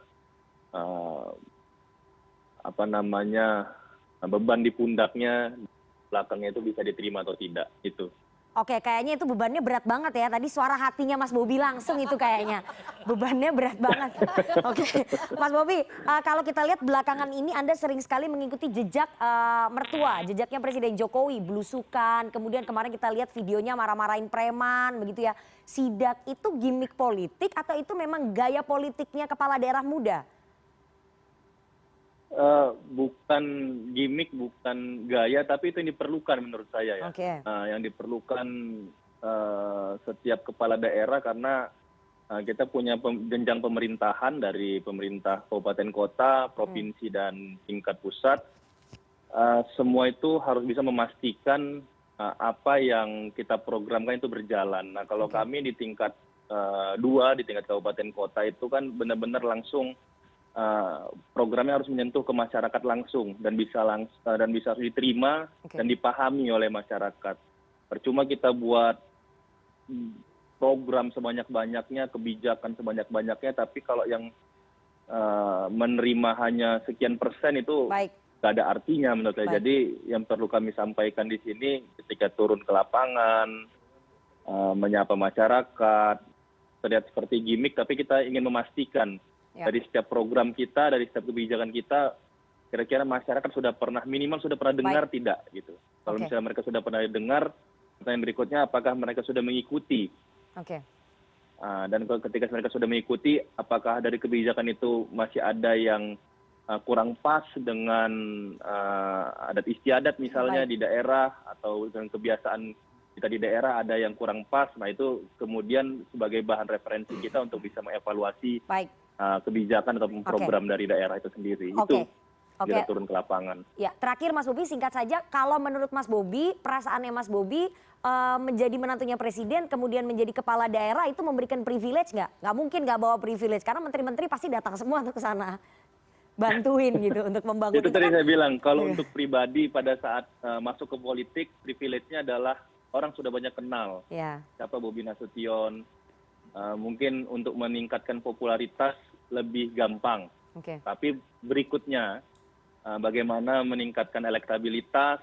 beban di pundaknya, belakangnya itu bisa diterima atau tidak itu. Oke, kayaknya itu bebannya berat banget ya. Tadi suara hatinya Mas Bobi langsung itu kayaknya. Bebannya berat banget. Oke, Mas Bobi, kalau kita lihat belakangan ini Anda sering sekali mengikuti jejak mertua, jejaknya Presiden Jokowi, belusukan. Kemudian kemarin kita lihat videonya marah-marahin preman, begitu ya. Sidak itu gimmick politik atau itu memang gaya politiknya kepala daerah muda? bukan gimmick, bukan gaya, tapi itu yang diperlukan menurut saya ya. Oke. Yang diperlukan setiap kepala daerah karena kita punya jenjang pemerintahan dari pemerintah kabupaten kota, provinsi dan tingkat pusat. Semua itu harus bisa memastikan apa yang kita programkan itu berjalan. Nah, kalau kami di tingkat 2 di tingkat kabupaten kota itu kan benar-benar langsung programnya harus menyentuh ke masyarakat langsung dan bisa diterima dan dipahami oleh masyarakat. Percuma kita buat program sebanyak-banyaknya, kebijakan sebanyak-banyaknya, tapi kalau yang menerima hanya sekian persen itu nggak ada artinya menurut saya. Jadi yang perlu kami sampaikan di sini ketika turun ke lapangan, menyapa masyarakat, terlihat seperti gimmick, tapi kita ingin memastikan dari setiap program kita, dari setiap kebijakan kita, kira-kira masyarakat minimal sudah pernah dengar tidak gitu. Kalau misalnya mereka sudah pernah dengar, pertanyaan berikutnya apakah mereka sudah mengikuti? Dan ketika mereka sudah mengikuti, apakah dari kebijakan itu masih ada yang kurang pas dengan adat istiadat misalnya di daerah atau dengan kebiasaan kita di daerah ada yang kurang pas. Nah itu kemudian sebagai bahan referensi kita untuk bisa mengevaluasi kebijakan atau program dari daerah itu sendiri. Itu kita turun ke lapangan. Ya, terakhir Mas Bobi singkat saja, kalau menurut Mas Bobi, perasaannya Mas Bobi menjadi menantunya presiden, kemudian menjadi kepala daerah itu memberikan privilege nggak? Nggak mungkin nggak bawa privilege, karena menteri-menteri pasti datang semua untuk ke sana. Bantuin gitu untuk membangun. Itu tadi saya bilang, kalau untuk pribadi pada saat masuk ke politik, privilege-nya adalah orang sudah banyak kenal. Siapa Bobi Nasution, mungkin untuk meningkatkan popularitas lebih gampang. Tapi berikutnya, bagaimana meningkatkan elektabilitas,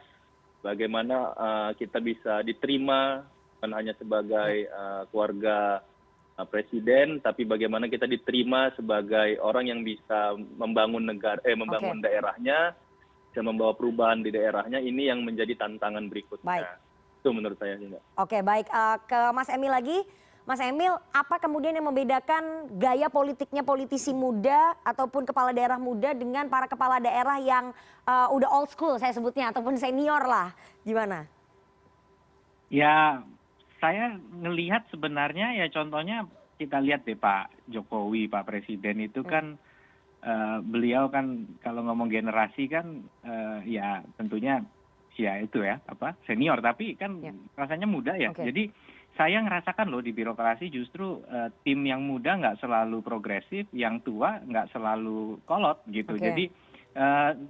bagaimana kita bisa diterima bukan hanya sebagai keluarga presiden, tapi bagaimana kita diterima sebagai orang yang bisa membangun membangun daerahnya, bisa membawa perubahan di daerahnya. Ini yang menjadi tantangan berikutnya. Itu menurut saya sih, Mbak. Oke, baik. Ke Mas Emil lagi. Mas Emil, apa kemudian yang membedakan gaya politiknya politisi muda ataupun kepala daerah muda dengan para kepala daerah yang udah old school saya sebutnya, ataupun senior lah, gimana? Ya, saya ngelihat sebenarnya ya contohnya kita lihat deh Pak Jokowi, Pak Presiden itu kan beliau kan kalau ngomong generasi kan ya tentunya ya itu ya senior, tapi kan rasanya muda ya. Jadi saya ngerasakan loh di birokrasi justru tim yang muda nggak selalu progresif, yang tua nggak selalu kolot gitu. Jadi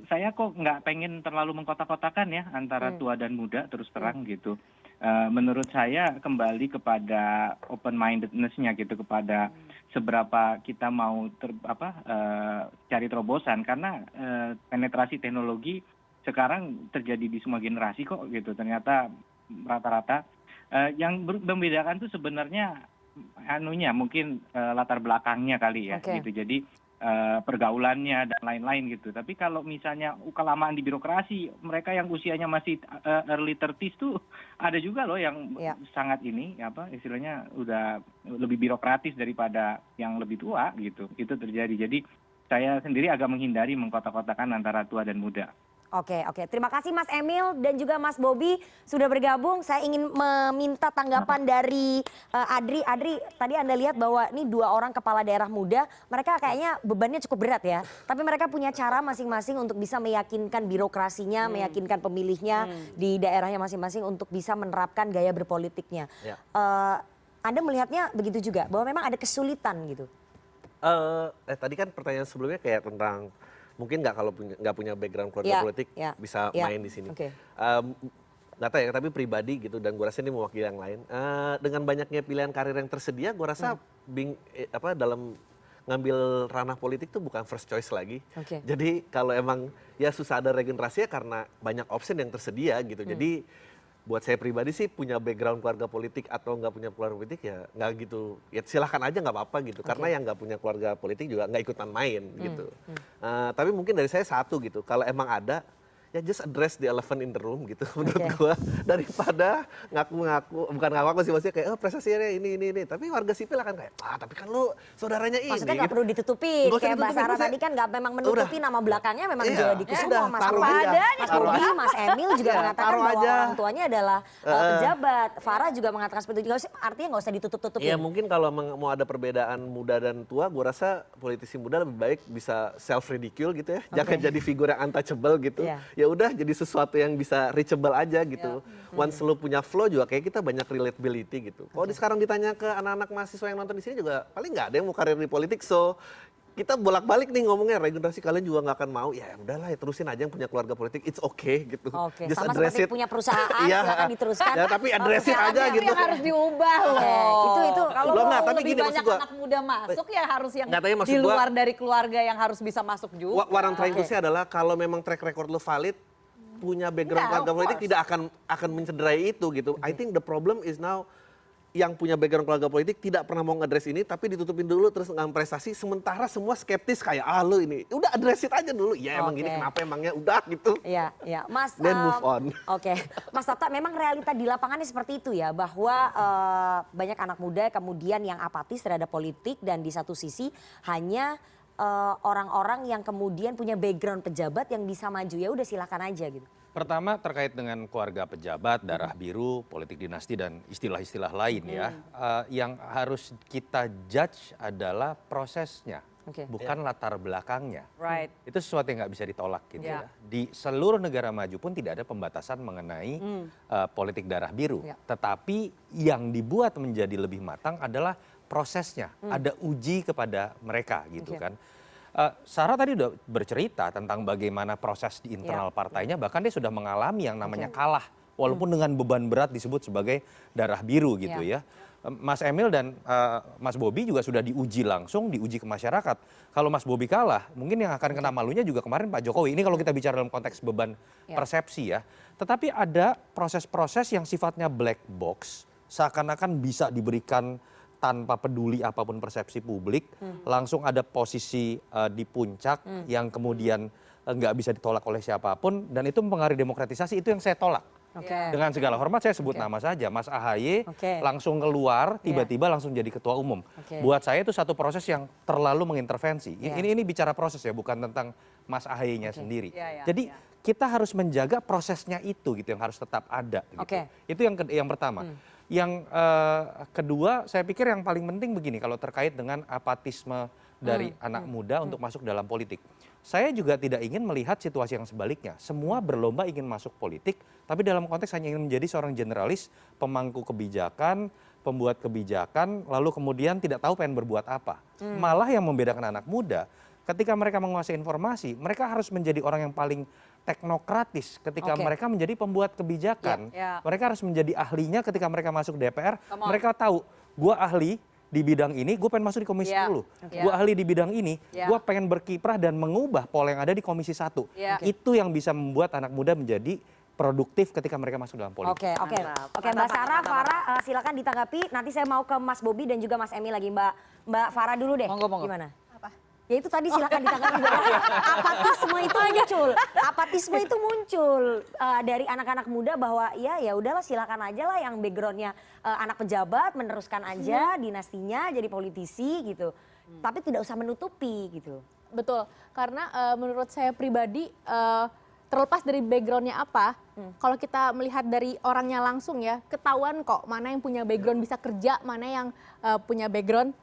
saya kok nggak pengen terlalu mengkotak-kotakan ya antara tua dan muda terus terang gitu. Menurut saya kembali kepada open mindedness-nya gitu, kepada seberapa kita mau cari terobosan, karena penetrasi teknologi sekarang terjadi di semua generasi kok gitu. Ternyata rata-rata yang membedakan tuh sebenarnya mungkin latar belakangnya kali ya gitu. Jadi pergaulannya dan lain-lain gitu. Tapi kalau misalnya kelamaan di birokrasi, mereka yang usianya masih early 30s tuh ada juga loh yang sangat istilahnya udah lebih birokratis daripada yang lebih tua gitu. Itu terjadi. Jadi saya sendiri agak menghindari mengkotak-kotakan antara tua dan muda. Oke. Terima kasih Mas Emil dan juga Mas Bobi sudah bergabung. Saya ingin meminta tanggapan dari Adri. Adri, tadi Anda lihat bahwa ini 2 orang kepala daerah muda, mereka kayaknya bebannya cukup berat ya. Tapi mereka punya cara masing-masing untuk bisa meyakinkan birokrasinya, meyakinkan pemilihnya di daerahnya masing-masing untuk bisa menerapkan gaya berpolitiknya. Anda melihatnya begitu juga, bahwa memang ada kesulitan gitu? Tadi kan pertanyaan sebelumnya kayak tentang mungkin nggak kalau nggak punya background keluarga politik bisa main di sini. Nggak tahu ya, tapi pribadi gitu, dan gue rasa ini mewakili yang lain. Dengan banyaknya pilihan karir yang tersedia, gue rasa dalam ngambil ranah politik tuh bukan first choice lagi. Jadi kalau emang ya susah ada regenerasi ya karena banyak option yang tersedia gitu. Jadi buat saya pribadi sih punya background keluarga politik atau nggak punya keluarga politik ya nggak gitu, ya silahkan aja nggak apa-apa gitu. Karena yang nggak punya keluarga politik juga nggak ikutan main gitu. Tapi mungkin dari saya satu gitu, kalau emang ada ya just address the elephant in the room gitu menurut gua, daripada ngaku-ngaku, bukan ngaku sih, maksudnya kayak prestasinya ini, tapi warga sipil akan kayak tapi kan lu saudaranya ini. Maksudnya nggak perlu ditutupin, kayak Mbak Sarah tadi kan nggak memang menutupi nama belakangnya memang Jayadi Kusuma, Mas Bobi, Mas Emil juga mengatakan bahwa orang tuanya adalah pejabat, Farah juga mengatakan seperti itu, artinya nggak usah ditutup-tutupin. Ya mungkin kalau mau ada perbedaan muda dan tua, gua rasa politisi muda lebih baik bisa self ridicule gitu ya, jangan jadi figur yang untouchable gitu. Ya udah jadi sesuatu yang bisa reachable aja gitu. Once lo punya flow juga kayak kita banyak relatability gitu. Kalau sekarang ditanya ke anak-anak mahasiswa yang nonton di sini juga paling nggak ada yang mau karir di politik. So kita bolak-balik nih ngomongnya regenerasi, kalian juga nggak akan mau. Ya udahlah, ya terusin aja yang punya keluarga politik. It's okay gitu. Just sama address seperti it. punya perusahaan silakan diteruskan. Ya tapi address it aja gitu. Yang harus diubah loh. Itu kalau Loh, nggak, mau tapi lebih gini, banyak maksud gua, anak muda masuk ya harus yang nggak, tapi maksud di gua, luar dari keluarga yang harus bisa masuk juga. What I'm trying to say adalah kalau memang track record lo valid, punya background keluarga politik tidak akan mencederai itu gitu. I think the problem is now yang punya background keluarga politik tidak pernah mau nge-address ini, tapi ditutupin dulu terus nggak prestasi, sementara semua skeptis kayak lu ini udah address it aja dulu. Ya emang gini, kenapa emangnya, udah gitu. Iya, Mas. Then move on. Oke, Mas Tata, memang realita di lapangannya seperti itu ya, bahwa banyak anak muda kemudian yang apatis terhadap politik, dan di satu sisi hanya orang-orang yang kemudian punya background pejabat yang bisa maju, ya udah silakan aja gitu. Pertama terkait dengan keluarga pejabat, darah biru, politik dinasti dan istilah-istilah lain ya. Yang harus kita judge adalah prosesnya, bukan latar belakangnya. Right. Itu sesuatu yang nggak bisa ditolak gitu ya. Di seluruh negara maju pun tidak ada pembatasan mengenai politik darah biru. Tetapi yang dibuat menjadi lebih matang adalah prosesnya. Ada uji kepada mereka gitu kan. Sarah tadi udah bercerita tentang bagaimana proses di internal partainya, bahkan dia sudah mengalami yang namanya kalah, walaupun dengan beban berat disebut sebagai darah biru gitu ya. Mas Emil dan Mas Bobi juga sudah diuji langsung, diuji ke masyarakat. Kalau Mas Bobi kalah, mungkin yang akan kena malunya juga kemarin Pak Jokowi. Ini kalau kita bicara dalam konteks beban persepsi ya. Tetapi ada proses-proses yang sifatnya black box, seakan-akan bisa diberikan tanpa peduli apapun persepsi publik, langsung ada posisi di puncak yang kemudian nggak bisa ditolak oleh siapapun, dan itu mempengaruhi demokratisasi. Itu yang saya tolak. Dengan segala hormat saya sebut nama saja, Mas AHY langsung keluar, tiba-tiba langsung jadi ketua umum. Buat saya itu satu proses yang terlalu mengintervensi. Ini bicara proses ya, bukan tentang Mas AHY-nya sendiri. Jadi kita harus menjaga prosesnya itu gitu, yang harus tetap ada. Gitu. Itu yang pertama. Yang kedua, saya pikir yang paling penting begini, kalau terkait dengan apatisme dari anak muda untuk masuk dalam politik. Saya juga tidak ingin melihat situasi yang sebaliknya. Semua berlomba ingin masuk politik, tapi dalam konteks hanya ingin menjadi seorang generalis, pemangku kebijakan, pembuat kebijakan, lalu kemudian tidak tahu pengen berbuat apa. Malah yang membedakan anak muda, ketika mereka menguasai informasi, mereka harus menjadi orang yang paling teknokratis ketika mereka menjadi pembuat kebijakan. Mereka harus menjadi ahlinya ketika mereka masuk DPR. Mereka tahu, gue ahli di bidang ini, gue pengen masuk di Komisi 10. Gue ahli di bidang ini, gue pengen berkiprah dan mengubah pola yang ada di Komisi 1. Itu yang bisa membuat anak muda menjadi produktif ketika mereka masuk dalam politik. Oke, Mbak Sarah, Farah, silakan ditanggapi. Nanti saya mau ke Mas Bobi dan juga Mas Emil lagi. Mbak Farah dulu deh. Monggo. Gimana? Ya itu tadi silakan ditanggapi. Apatisme itu muncul dari anak-anak muda bahwa ya udahlah, silakan aja lah yang backgroundnya anak pejabat, meneruskan aja dinastinya jadi politisi gitu. Tapi tidak usah menutupi gitu. Betul, karena menurut saya pribadi terlepas dari backgroundnya apa, kalau kita melihat dari orangnya langsung ya, ketahuan kok mana yang punya background bisa kerja, mana yang punya background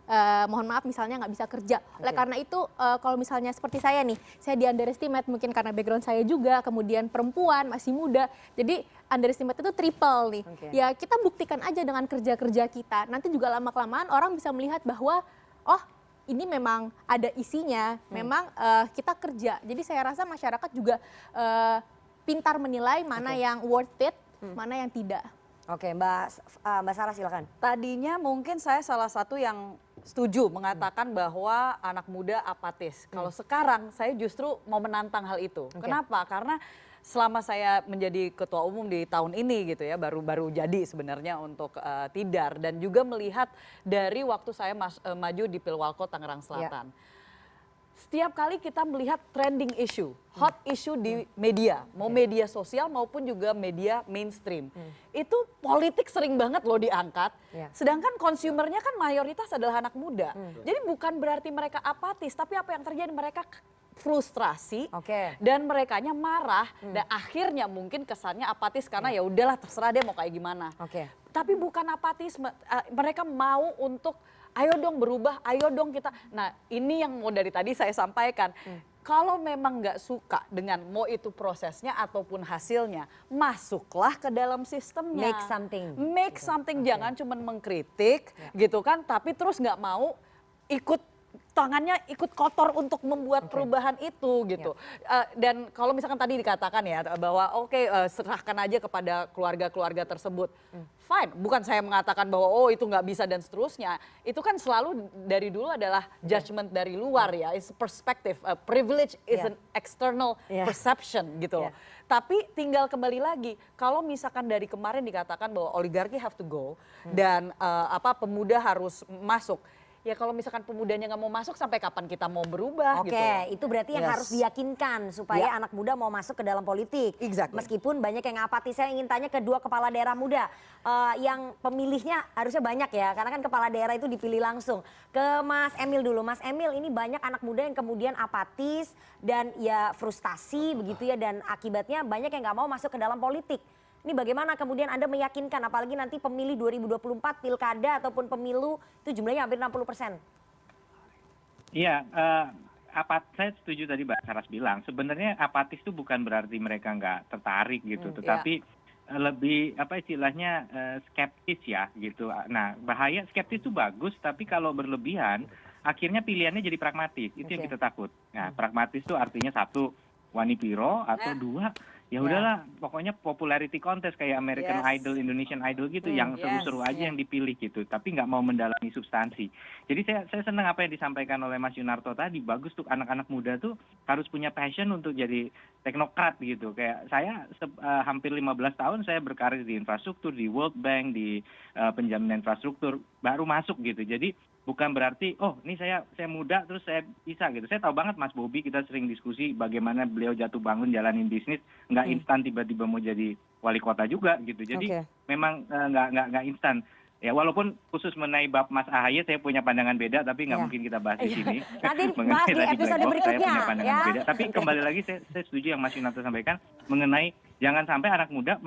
mohon maaf misalnya nggak bisa kerja. Oleh karena itu kalau misalnya seperti saya nih, saya di underestimate mungkin karena background saya juga, kemudian perempuan, masih muda, jadi underestimate itu triple nih. Ya kita buktikan aja dengan kerja-kerja kita, nanti juga lama-kelamaan orang bisa melihat bahwa oh ini memang ada isinya, memang kita kerja. Jadi saya rasa masyarakat juga pintar menilai mana yang worth it, mana yang tidak. Oke, Mbak Sarah silakan. Tadinya mungkin saya salah satu yang setuju mengatakan bahwa anak muda apatis. Kalau sekarang saya justru mau menantang hal itu. Kenapa? Karena selama saya menjadi ketua umum di tahun ini gitu ya, baru jadi sebenarnya untuk Tidar, dan juga melihat dari waktu saya maju di Pilwalkot Tangerang Selatan. setiap kali kita melihat trending issue, hot issue di media, mau media sosial maupun juga media mainstream, itu politik sering banget loh diangkat. Sedangkan konsumernya kan mayoritas adalah anak muda. Jadi bukan berarti mereka apatis, tapi apa yang terjadi, mereka frustrasi dan merekanya marah dan akhirnya mungkin kesannya apatis karena ya udahlah terserah dia mau kayak gimana. Tapi bukan apatis, mereka mau untuk ayo dong berubah, ayo dong kita. Nah ini yang mau dari tadi saya sampaikan. Kalau memang nggak suka dengan mau itu prosesnya ataupun hasilnya, masuklah ke dalam sistemnya. Make something. Make something, jangan cuma mengkritik gitu kan, tapi terus nggak mau ikut tangannya ikut kotor untuk membuat perubahan itu gitu. Dan kalau misalkan tadi dikatakan ya bahwa serahkan aja kepada keluarga-keluarga tersebut. Fine, bukan saya mengatakan bahwa oh itu nggak bisa dan seterusnya. Itu kan selalu dari dulu adalah judgment dari luar ya, is perspective. Privilege is an external perception gitu loh. Tapi tinggal kembali lagi, kalau misalkan dari kemarin dikatakan bahwa oligarki have to go dan pemuda harus masuk. Ya kalau misalkan pemudanya nggak mau masuk, sampai kapan kita mau berubah gitu. Itu berarti yang harus diyakinkan supaya anak muda mau masuk ke dalam politik. Meskipun banyak yang apatis. Saya ingin tanya ke dua kepala daerah muda yang pemilihnya harusnya banyak ya, karena kan kepala daerah itu dipilih langsung. Ke Mas Emil dulu. Mas Emil, ini banyak anak muda yang kemudian apatis dan ya frustasi begitu ya, dan akibatnya banyak yang nggak mau masuk ke dalam politik. Ini bagaimana kemudian Anda meyakinkan, apalagi nanti pemilih 2024 pilkada ataupun pemilu itu jumlahnya hampir 60%. Iya, saya setuju tadi Mbak Saras bilang, sebenarnya apatis itu bukan berarti mereka nggak tertarik gitu, tetapi lebih istilahnya skeptis ya gitu. Nah bahaya skeptis itu bagus, tapi kalau berlebihan akhirnya pilihannya jadi pragmatis, itu yang kita takut. Nah pragmatis itu artinya satu, wani piro, atau dua, ya udahlah pokoknya popularity contest kayak American Idol, Indonesian Idol gitu, yang seru-seru aja yang dipilih gitu, tapi nggak mau mendalami substansi. Jadi saya senang apa yang disampaikan oleh Mas Yunarto tadi, bagus tuh anak-anak muda tuh harus punya passion untuk jadi teknokrat gitu. Kayak saya hampir 15 tahun saya berkarir di infrastruktur, di World Bank, di penjaminan infrastruktur, baru masuk gitu. Jadi bukan berarti, oh ini saya muda terus saya bisa gitu. Saya tahu banget Mas Bobi, kita sering diskusi bagaimana beliau jatuh bangun jalanin bisnis, nggak instan tiba-tiba mau jadi wali kota juga gitu. Jadi memang nggak instan. Ya walaupun khusus mengenai bab Mas Ahaye saya punya pandangan beda, tapi nggak mungkin kita bahas di sini. Nanti bahas di episode berikutnya. Saya punya pandangan beda. Tapi kembali lagi saya setuju yang Mas Yunarto sampaikan mengenai jangan sampai anak muda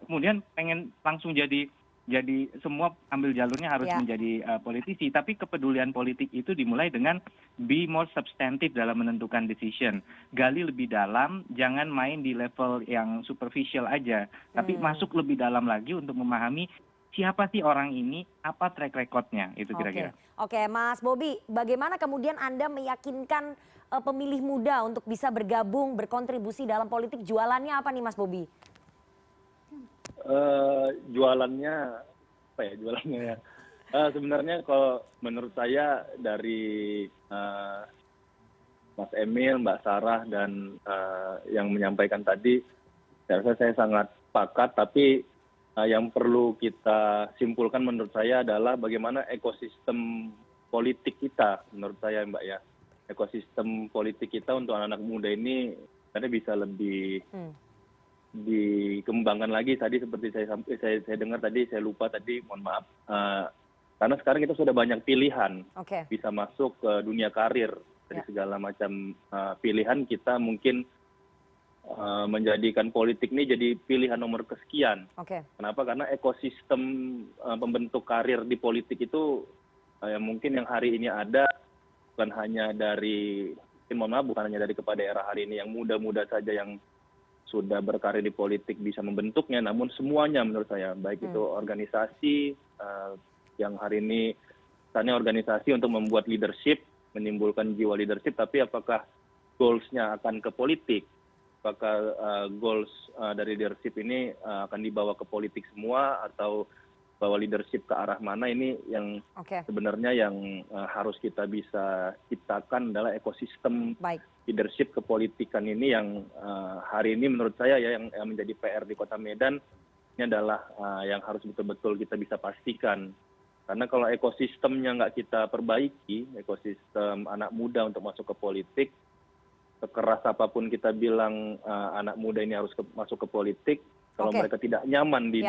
kemudian pengen langsung jadi semua ambil jalurnya harus menjadi politisi. Tapi kepedulian politik itu dimulai dengan be more substantive dalam menentukan decision. Gali lebih dalam, jangan main di level yang superficial aja. Tapi masuk lebih dalam lagi untuk memahami siapa sih orang ini, apa track recordnya, itu kira-kira. Oke, Mas Bobi, bagaimana kemudian Anda meyakinkan pemilih muda untuk bisa bergabung, berkontribusi dalam politik? Jualannya apa nih Mas Bobi? Jualannya apa ya jualannya ya? Sebenarnya kalau menurut saya dari Mas Emil, Mbak Sarah dan yang menyampaikan tadi, saya rasa saya sangat sepakat. Tapi yang perlu kita simpulkan menurut saya adalah bagaimana ekosistem politik kita, menurut saya Mbak ya, ekosistem politik kita untuk anak-anak muda ini karena bisa lebih dikembangkan lagi. Tadi seperti saya dengar tadi, saya lupa tadi, mohon maaf, karena sekarang kita sudah banyak pilihan, bisa masuk ke dunia karir dari segala macam pilihan. Kita mungkin menjadikan politik ini jadi pilihan nomor kesekian. Kenapa? Karena ekosistem pembentuk karir di politik itu mungkin yang hari ini ada bukan hanya dari, bukan hanya dari kepala daerah hari ini yang muda-muda saja yang sudah berkarir di politik bisa membentuknya, namun semuanya menurut saya, baik itu organisasi yang hari ini misalnya organisasi untuk membuat leadership, menimbulkan jiwa leadership, tapi apakah goals-nya akan ke politik? Apakah goals dari leadership ini akan dibawa ke politik semua atau bawa leadership ke arah mana? Ini yang sebenarnya yang harus kita bisa ciptakan adalah ekosistem leadership kepolitikan ini yang hari ini menurut saya ya yang menjadi PR di Kota Medan ini adalah yang harus betul-betul kita bisa pastikan. Karena kalau ekosistemnya nggak kita perbaiki, ekosistem anak muda untuk masuk ke politik, sekeras apapun kita bilang anak muda ini harus masuk ke politik, kalau mereka tidak nyaman di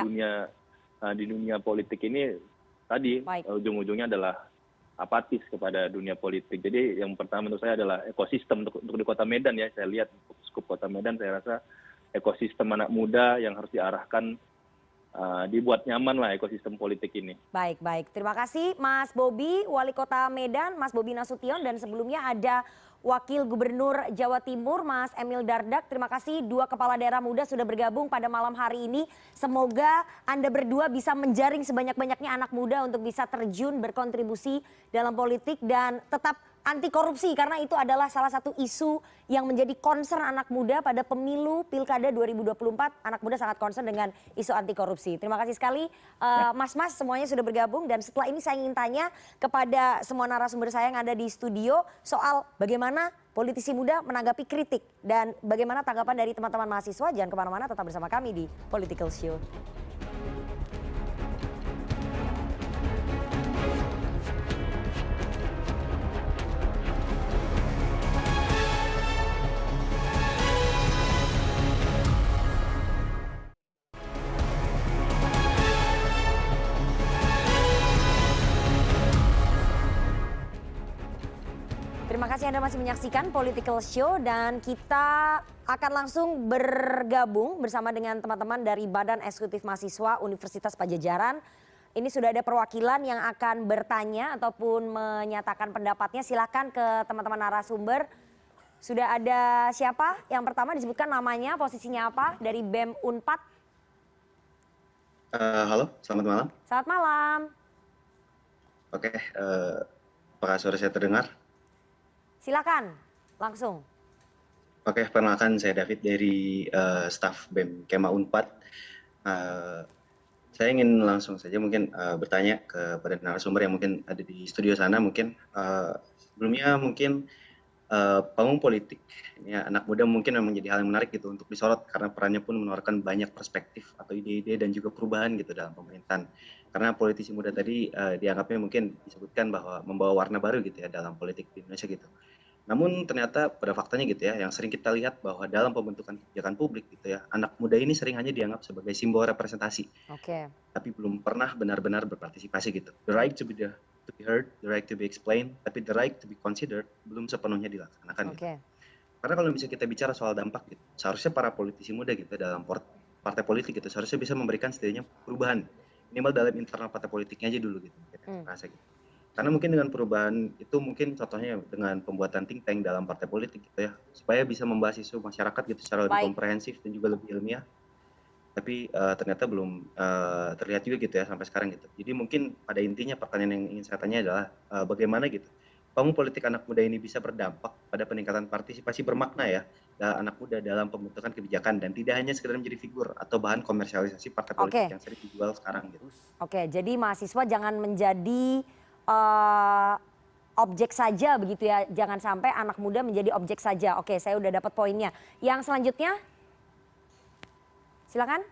dunia politik ini, tadi ujung-ujungnya adalah apatis kepada dunia politik. Jadi yang pertama menurut saya adalah ekosistem untuk di Kota Medan ya. Saya lihat skup Kota Medan, saya rasa ekosistem anak muda yang harus diarahkan, dibuat nyaman lah ekosistem politik ini. Baik, baik. Terima kasih Mas Bobi, Wali Kota Medan, Mas Bobi Nasution, dan sebelumnya ada Wakil Gubernur Jawa Timur, Mas Emil Dardak. Terima kasih dua kepala daerah muda sudah bergabung pada malam hari ini. Semoga Anda berdua bisa menjaring sebanyak-banyaknya anak muda untuk bisa terjun berkontribusi dalam politik dan tetap anti korupsi, karena itu adalah salah satu isu yang menjadi concern anak muda pada pemilu Pilkada 2024. Anak muda sangat concern dengan isu anti korupsi. Terima kasih sekali mas-mas semuanya sudah bergabung, dan setelah ini saya ingin tanya kepada semua narasumber saya yang ada di studio soal bagaimana politisi muda menanggapi kritik dan bagaimana tanggapan dari teman-teman mahasiswa. Jangan kemana-mana, tetap bersama kami di Political Show. Terima kasih Anda masih menyaksikan Political Show, dan kita akan langsung bergabung bersama dengan teman-teman dari Badan Eksekutif Mahasiswa Universitas Padjadjaran. Ini sudah ada perwakilan yang akan bertanya ataupun menyatakan pendapatnya. Silakan ke teman-teman narasumber. Sudah ada siapa? Yang pertama disebutkan namanya, posisinya apa, dari BEM Unpad. Halo, selamat malam. Selamat malam. Oke, apakah suara saya terdengar? Silakan, langsung. Oke, perkenalkan saya David dari staf BEM Kema Unpad. Saya ingin langsung saja mungkin bertanya kepada narasumber yang mungkin ada di studio sana. Mungkin sebelumnya mungkin panggung politik ini anak muda mungkin memang jadi hal yang menarik gitu untuk disorot, karena perannya pun menawarkan banyak perspektif atau ide-ide dan juga perubahan gitu dalam pemerintahan. Karena politisi muda tadi dianggapnya mungkin disebutkan bahwa membawa warna baru gitu ya dalam politik di Indonesia gitu. Namun ternyata pada faktanya gitu ya, yang sering kita lihat bahwa dalam pembentukan kebijakan publik gitu ya, anak muda ini sering hanya dianggap sebagai simbol representasi. Tapi belum pernah benar-benar berpartisipasi gitu. The right to be heard, the right to be explained, tapi the right to be considered belum sepenuhnya dilaksanakan. Gitu. Karena kalau bisa kita bicara soal dampak gitu, seharusnya para politisi muda gitu dalam partai politik gitu seharusnya bisa memberikan setidaknya perubahan minimal dalam internal partai politiknya aja dulu gitu. Rasa gitu. Karena mungkin dengan perubahan itu mungkin contohnya dengan pembuatan think tank dalam partai politik gitu ya, supaya bisa membahas isu masyarakat gitu secara lebih komprehensif dan juga lebih ilmiah. Tapi ternyata belum terlihat juga gitu ya sampai sekarang gitu. Jadi mungkin pada intinya pertanyaan yang ingin saya tanya adalah bagaimana gitu panggung politik anak muda ini bisa berdampak pada peningkatan partisipasi bermakna ya anak muda dalam pembentukan kebijakan, dan tidak hanya sekedar menjadi figur atau bahan komersialisasi partai politik yang sering dijual sekarang gitu. Jadi mahasiswa jangan menjadi objek saja begitu ya, jangan sampai anak muda menjadi objek saja. Oke, saya udah dapat poinnya. Yang selanjutnya, silakan.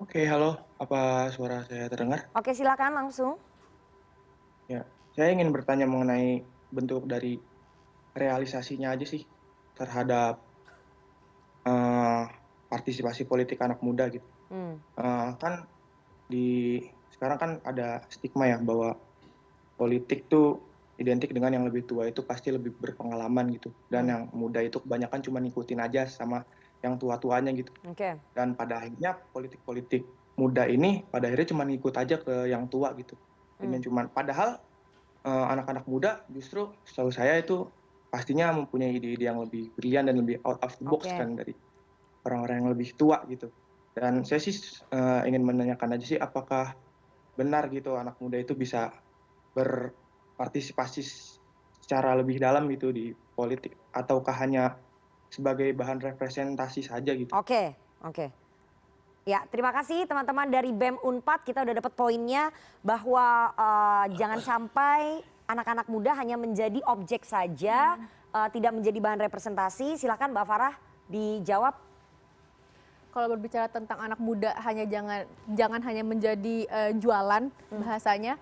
Oke, halo, apa suara saya terdengar? Oke, silakan langsung. Ya, saya ingin bertanya mengenai bentuk dari realisasinya aja sih terhadap partisipasi politik anak muda gitu. Kan sekarang kan ada stigma ya bahwa politik tuh identik dengan yang lebih tua itu pasti lebih berpengalaman gitu, dan yang muda itu kebanyakan cuma ngikutin aja sama yang tua-tuanya gitu. Dan pada akhirnya politik-politik muda ini pada akhirnya cuma ngikut aja ke yang tua gitu. Dan padahal anak-anak muda justru setahu saya itu pastinya mempunyai ide-ide yang lebih brilian dan lebih out of the box kan dari orang-orang yang lebih tua gitu. Dan saya sih ingin menanyakan aja sih, apakah benar gitu anak muda itu bisa berpartisipasi secara lebih dalam gitu di politik, ataukah hanya sebagai bahan representasi saja gitu. Oke. Ya, terima kasih teman-teman dari BEM Unpad. Kita udah dapat poinnya bahwa jangan sampai anak-anak muda hanya menjadi objek saja, tidak menjadi bahan representasi. Silakan Mbak Farah dijawab. kalau berbicara tentang anak muda jangan hanya menjadi jualan bahasanya,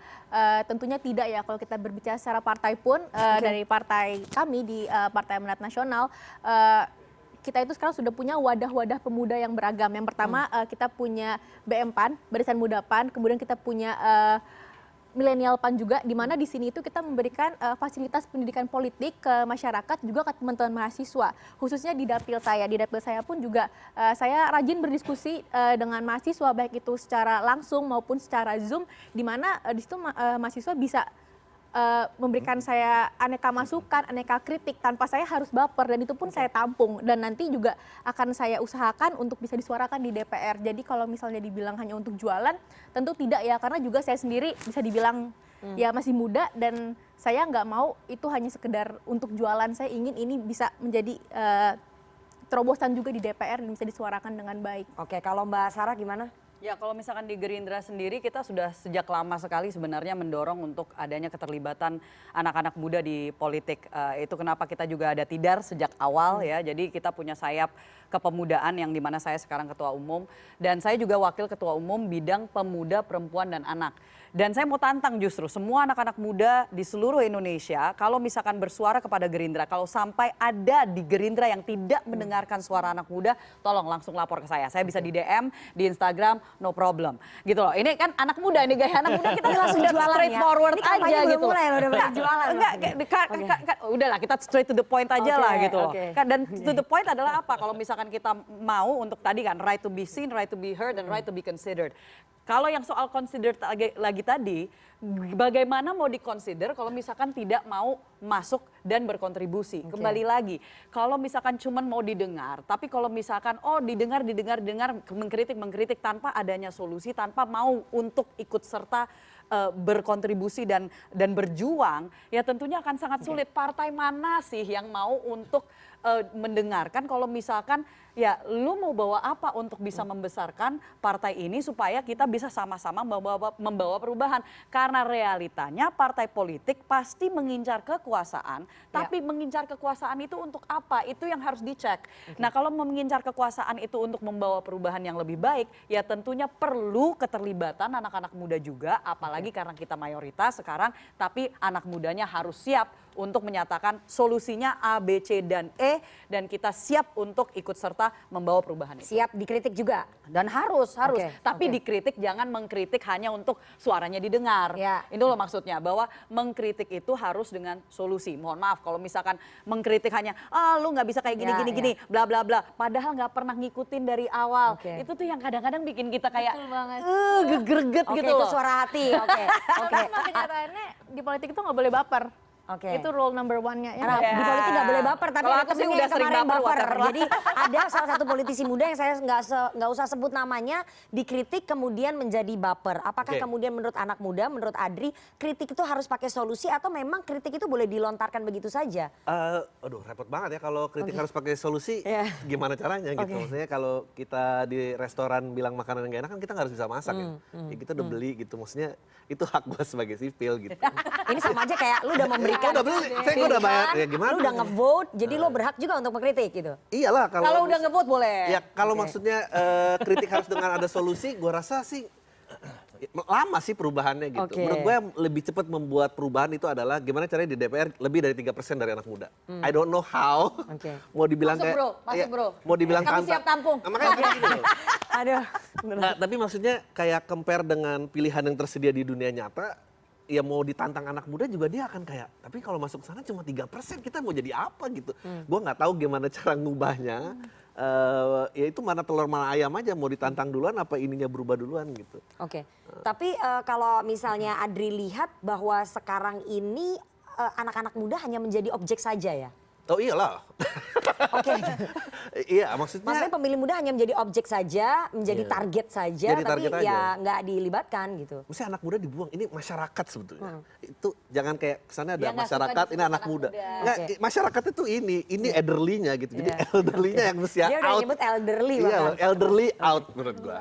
tentunya tidak ya. Kalau kita berbicara secara partai pun dari partai kami di Partai Amanat Nasional, kita itu sekarang sudah punya wadah-wadah pemuda yang beragam. Yang pertama kita punya BM PAN, Barisan Muda PAN, kemudian kita punya Milenial PAN juga, di mana di sini itu kita memberikan fasilitas pendidikan politik ke masyarakat, juga ke teman-teman mahasiswa. Khususnya di dapil saya. Di dapil saya pun juga saya rajin berdiskusi dengan mahasiswa, baik itu secara langsung maupun secara Zoom, di mana di situ mahasiswa bisa memberikan saya aneka masukan, aneka kritik tanpa saya harus baper, dan itu pun saya tampung dan nanti juga akan saya usahakan untuk bisa disuarakan di DPR. Jadi kalau misalnya dibilang hanya untuk jualan, tentu tidak ya, karena juga saya sendiri bisa dibilang ya masih muda dan saya nggak mau itu hanya sekedar untuk jualan. Saya ingin ini bisa menjadi terobosan juga di DPR dan bisa disuarakan dengan baik. Oke, kalau Mbak Sarah gimana? Ya, kalau misalkan di Gerindra sendiri kita sudah sejak lama sekali sebenarnya mendorong untuk adanya keterlibatan anak-anak muda di politik. Itu kenapa kita juga ada Tidar sejak awal ya. Jadi kita punya sayap kepemudaan yang dimana saya sekarang ketua umum dan saya juga wakil ketua umum bidang pemuda, perempuan dan anak. Dan saya mau tantang justru semua anak-anak muda di seluruh Indonesia, kalau misalkan bersuara kepada Gerindra, kalau sampai ada di Gerindra yang tidak mendengarkan suara anak muda, tolong langsung lapor ke saya. Saya bisa di DM, di Instagram, no problem. Gitu loh. Ini kan anak muda, ini gaya anak muda kita langsung straightforward aja gitu. Mulai udah banyak jualan. Udahlah kita straight to the point aja lah gitu loh. Okay. Dan to the point adalah apa? Kalau misalkan kita mau untuk tadi kan right to be seen, right to be heard, dan right to be considered. Kalau yang soal consider lagi tadi, bagaimana mau dikonsider kalau misalkan tidak mau masuk dan berkontribusi. Kembali lagi, kalau misalkan cuman mau didengar, tapi kalau misalkan didengar, mengkritik tanpa adanya solusi, tanpa mau untuk ikut serta berkontribusi dan berjuang, ya tentunya akan sangat sulit. Partai mana sih yang mau untuk mendengarkan kalau misalkan ya lu mau bawa apa untuk bisa membesarkan partai ini supaya kita bisa sama-sama membawa perubahan. Karena realitanya partai politik pasti mengincar kekuasaan, tapi mengincar kekuasaan itu untuk apa? Itu yang harus dicek. Nah, kalau mengincar kekuasaan itu untuk membawa perubahan yang lebih baik, ya tentunya perlu keterlibatan anak-anak muda juga, apalagi karena kita mayoritas sekarang, tapi anak mudanya harus siap untuk menyatakan solusinya A, B, C, dan E, dan kita siap untuk ikut serta membawa perubahan itu. Siap dikritik juga? Dan harus. Tapi dikritik jangan mengkritik hanya untuk suaranya didengar. Itu loh maksudnya, bahwa mengkritik itu harus dengan solusi. Mohon maaf kalau misalkan mengkritik hanya, lu nggak bisa kayak gini, bla bla bla. Padahal nggak pernah ngikutin dari awal. Itu tuh yang kadang-kadang bikin kita kayak greget gitu loh. Itu suara hati. Karena kenyataannya di politik itu nggak boleh baper. Itu rule number one-nya. Di politik nggak boleh baper, tapi ada temennya yang kemarin baper. Jadi ada salah satu politisi muda yang saya nggak usah sebut namanya, dikritik kemudian menjadi baper. Apakah kemudian menurut anak muda, menurut Adri, kritik itu harus pakai solusi atau memang kritik itu boleh dilontarkan begitu saja? Aduh, repot banget ya kalau kritik harus pakai solusi. Gimana caranya gitu? Maksudnya kalau kita di restoran bilang makanan yang gak enak kan kita nggak harus bisa masak ya. Kita udah beli gitu, maksudnya itu hak gue sebagai sipil gitu. Ini sama aja kayak lu udah memberikan udah beli, saya udah bayar, ya gimana? Lu udah nge-vote, jadi lu berhak juga untuk mengkritik gitu. Iyalah kalau udah nge-vote boleh. Ya kalau maksudnya kritik harus dengan ada solusi, gue rasa sih lama sih perubahannya gitu. Menurut gue yang lebih cepat membuat perubahan itu adalah gimana caranya di DPR lebih dari 3% dari anak muda. I don't know how. Mau dibilang masuk bro. Mau dibilang kamu siap tampung. Makanya gini loh. Aduh. Nah, tapi maksudnya kayak compare dengan pilihan yang tersedia di dunia nyata, ya mau ditantang anak muda juga dia akan kayak, tapi kalau masuk sana cuma 3%, kita mau jadi apa gitu. Gue nggak tahu gimana cara ngubahnya. Ya itu mana telur mana ayam aja, mau ditantang duluan apa ininya berubah duluan gitu. Tapi kalau misalnya Adri lihat bahwa sekarang ini anak-anak muda hanya menjadi objek saja ya? Oh iyalah. Iya maksudnya pemilih muda hanya menjadi objek saja, menjadi target saja, jadi tapi target ya nggak dilibatkan gitu. Maksudnya anak muda dibuang, ini masyarakat sebetulnya. Itu jangan kayak kesannya ada masyarakat, ini anak muda. Nggak, masyarakat itu ini elderly-nya gitu. Jadi elderly-nya yang mesti out. Dia udah nyebut elderly. Iya, elderly out menurut gua.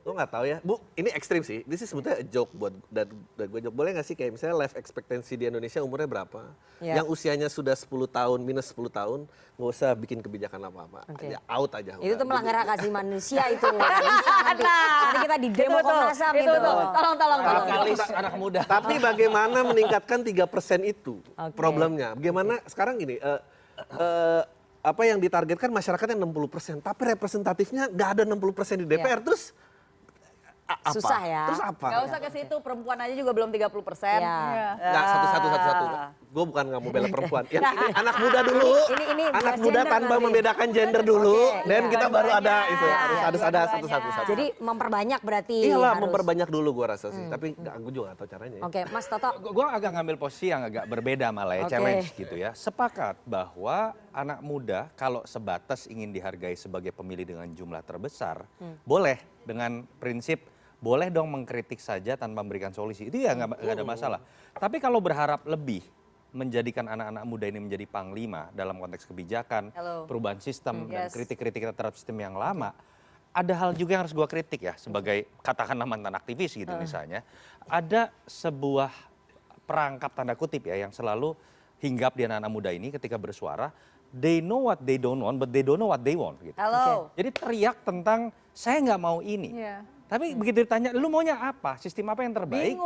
Lo nggak tahu ya, Bu, ini ekstrim sih. Ini sih sebetulnya a joke buat dan gue joke. Boleh nggak sih kayak misalnya life expectancy di Indonesia umurnya berapa? Yang usianya sudah 10 tahun, minus 10 tahun, nggak usah bikin kebijakan apa-apa. Ya, out aja. Itu tuh melanggar hak asasi manusia itu. Nanti kita di demo Komnas HAM itu. Tolong. Anak muda. Tapi bagaimana meningkatkan 3% itu problemnya? Bagaimana sekarang gini, apa yang ditargetkan masyarakatnya 60%, tapi representatifnya nggak ada 60% di DPR, terus apa? Susah ya. Terus apa? Gak usah ke situ, perempuan aja juga belum 30%. Nggak, satu. Gue bukan nggak mau bela perempuan. Yang ini anak muda dulu. Ini anak muda tanpa membedakan gender dulu. Dan kita baru ada itu. Harus ada satu-satu. Jadi memperbanyak berarti. Iyalah, harus. memperbanyak dulu gue rasa sih. Tapi gue juga nggak tahu caranya. Oke, Mas Toto. Gue agak ngambil posisi yang agak berbeda malah ya, challenge gitu ya. Sepakat bahwa anak muda kalau sebatas ingin dihargai sebagai pemilih dengan jumlah terbesar, boleh dengan prinsip boleh dong mengkritik saja tanpa memberikan solusi. Itu ya nggak ada masalah. Tapi kalau berharap lebih menjadikan anak-anak muda ini menjadi panglima dalam konteks kebijakan, perubahan sistem, dan kritik-kritik terhadap sistem yang lama, ada hal juga yang harus gue kritik ya sebagai katakanlah mantan aktivis gitu misalnya. Ada sebuah perangkap tanda kutip ya yang selalu hinggap di anak-anak muda ini ketika bersuara. They know what they don't want, but they don't know what they want. Gitu. Jadi teriak tentang saya nggak mau ini. Tapi begitu ditanya, lu maunya apa? Sistem apa yang terbaik?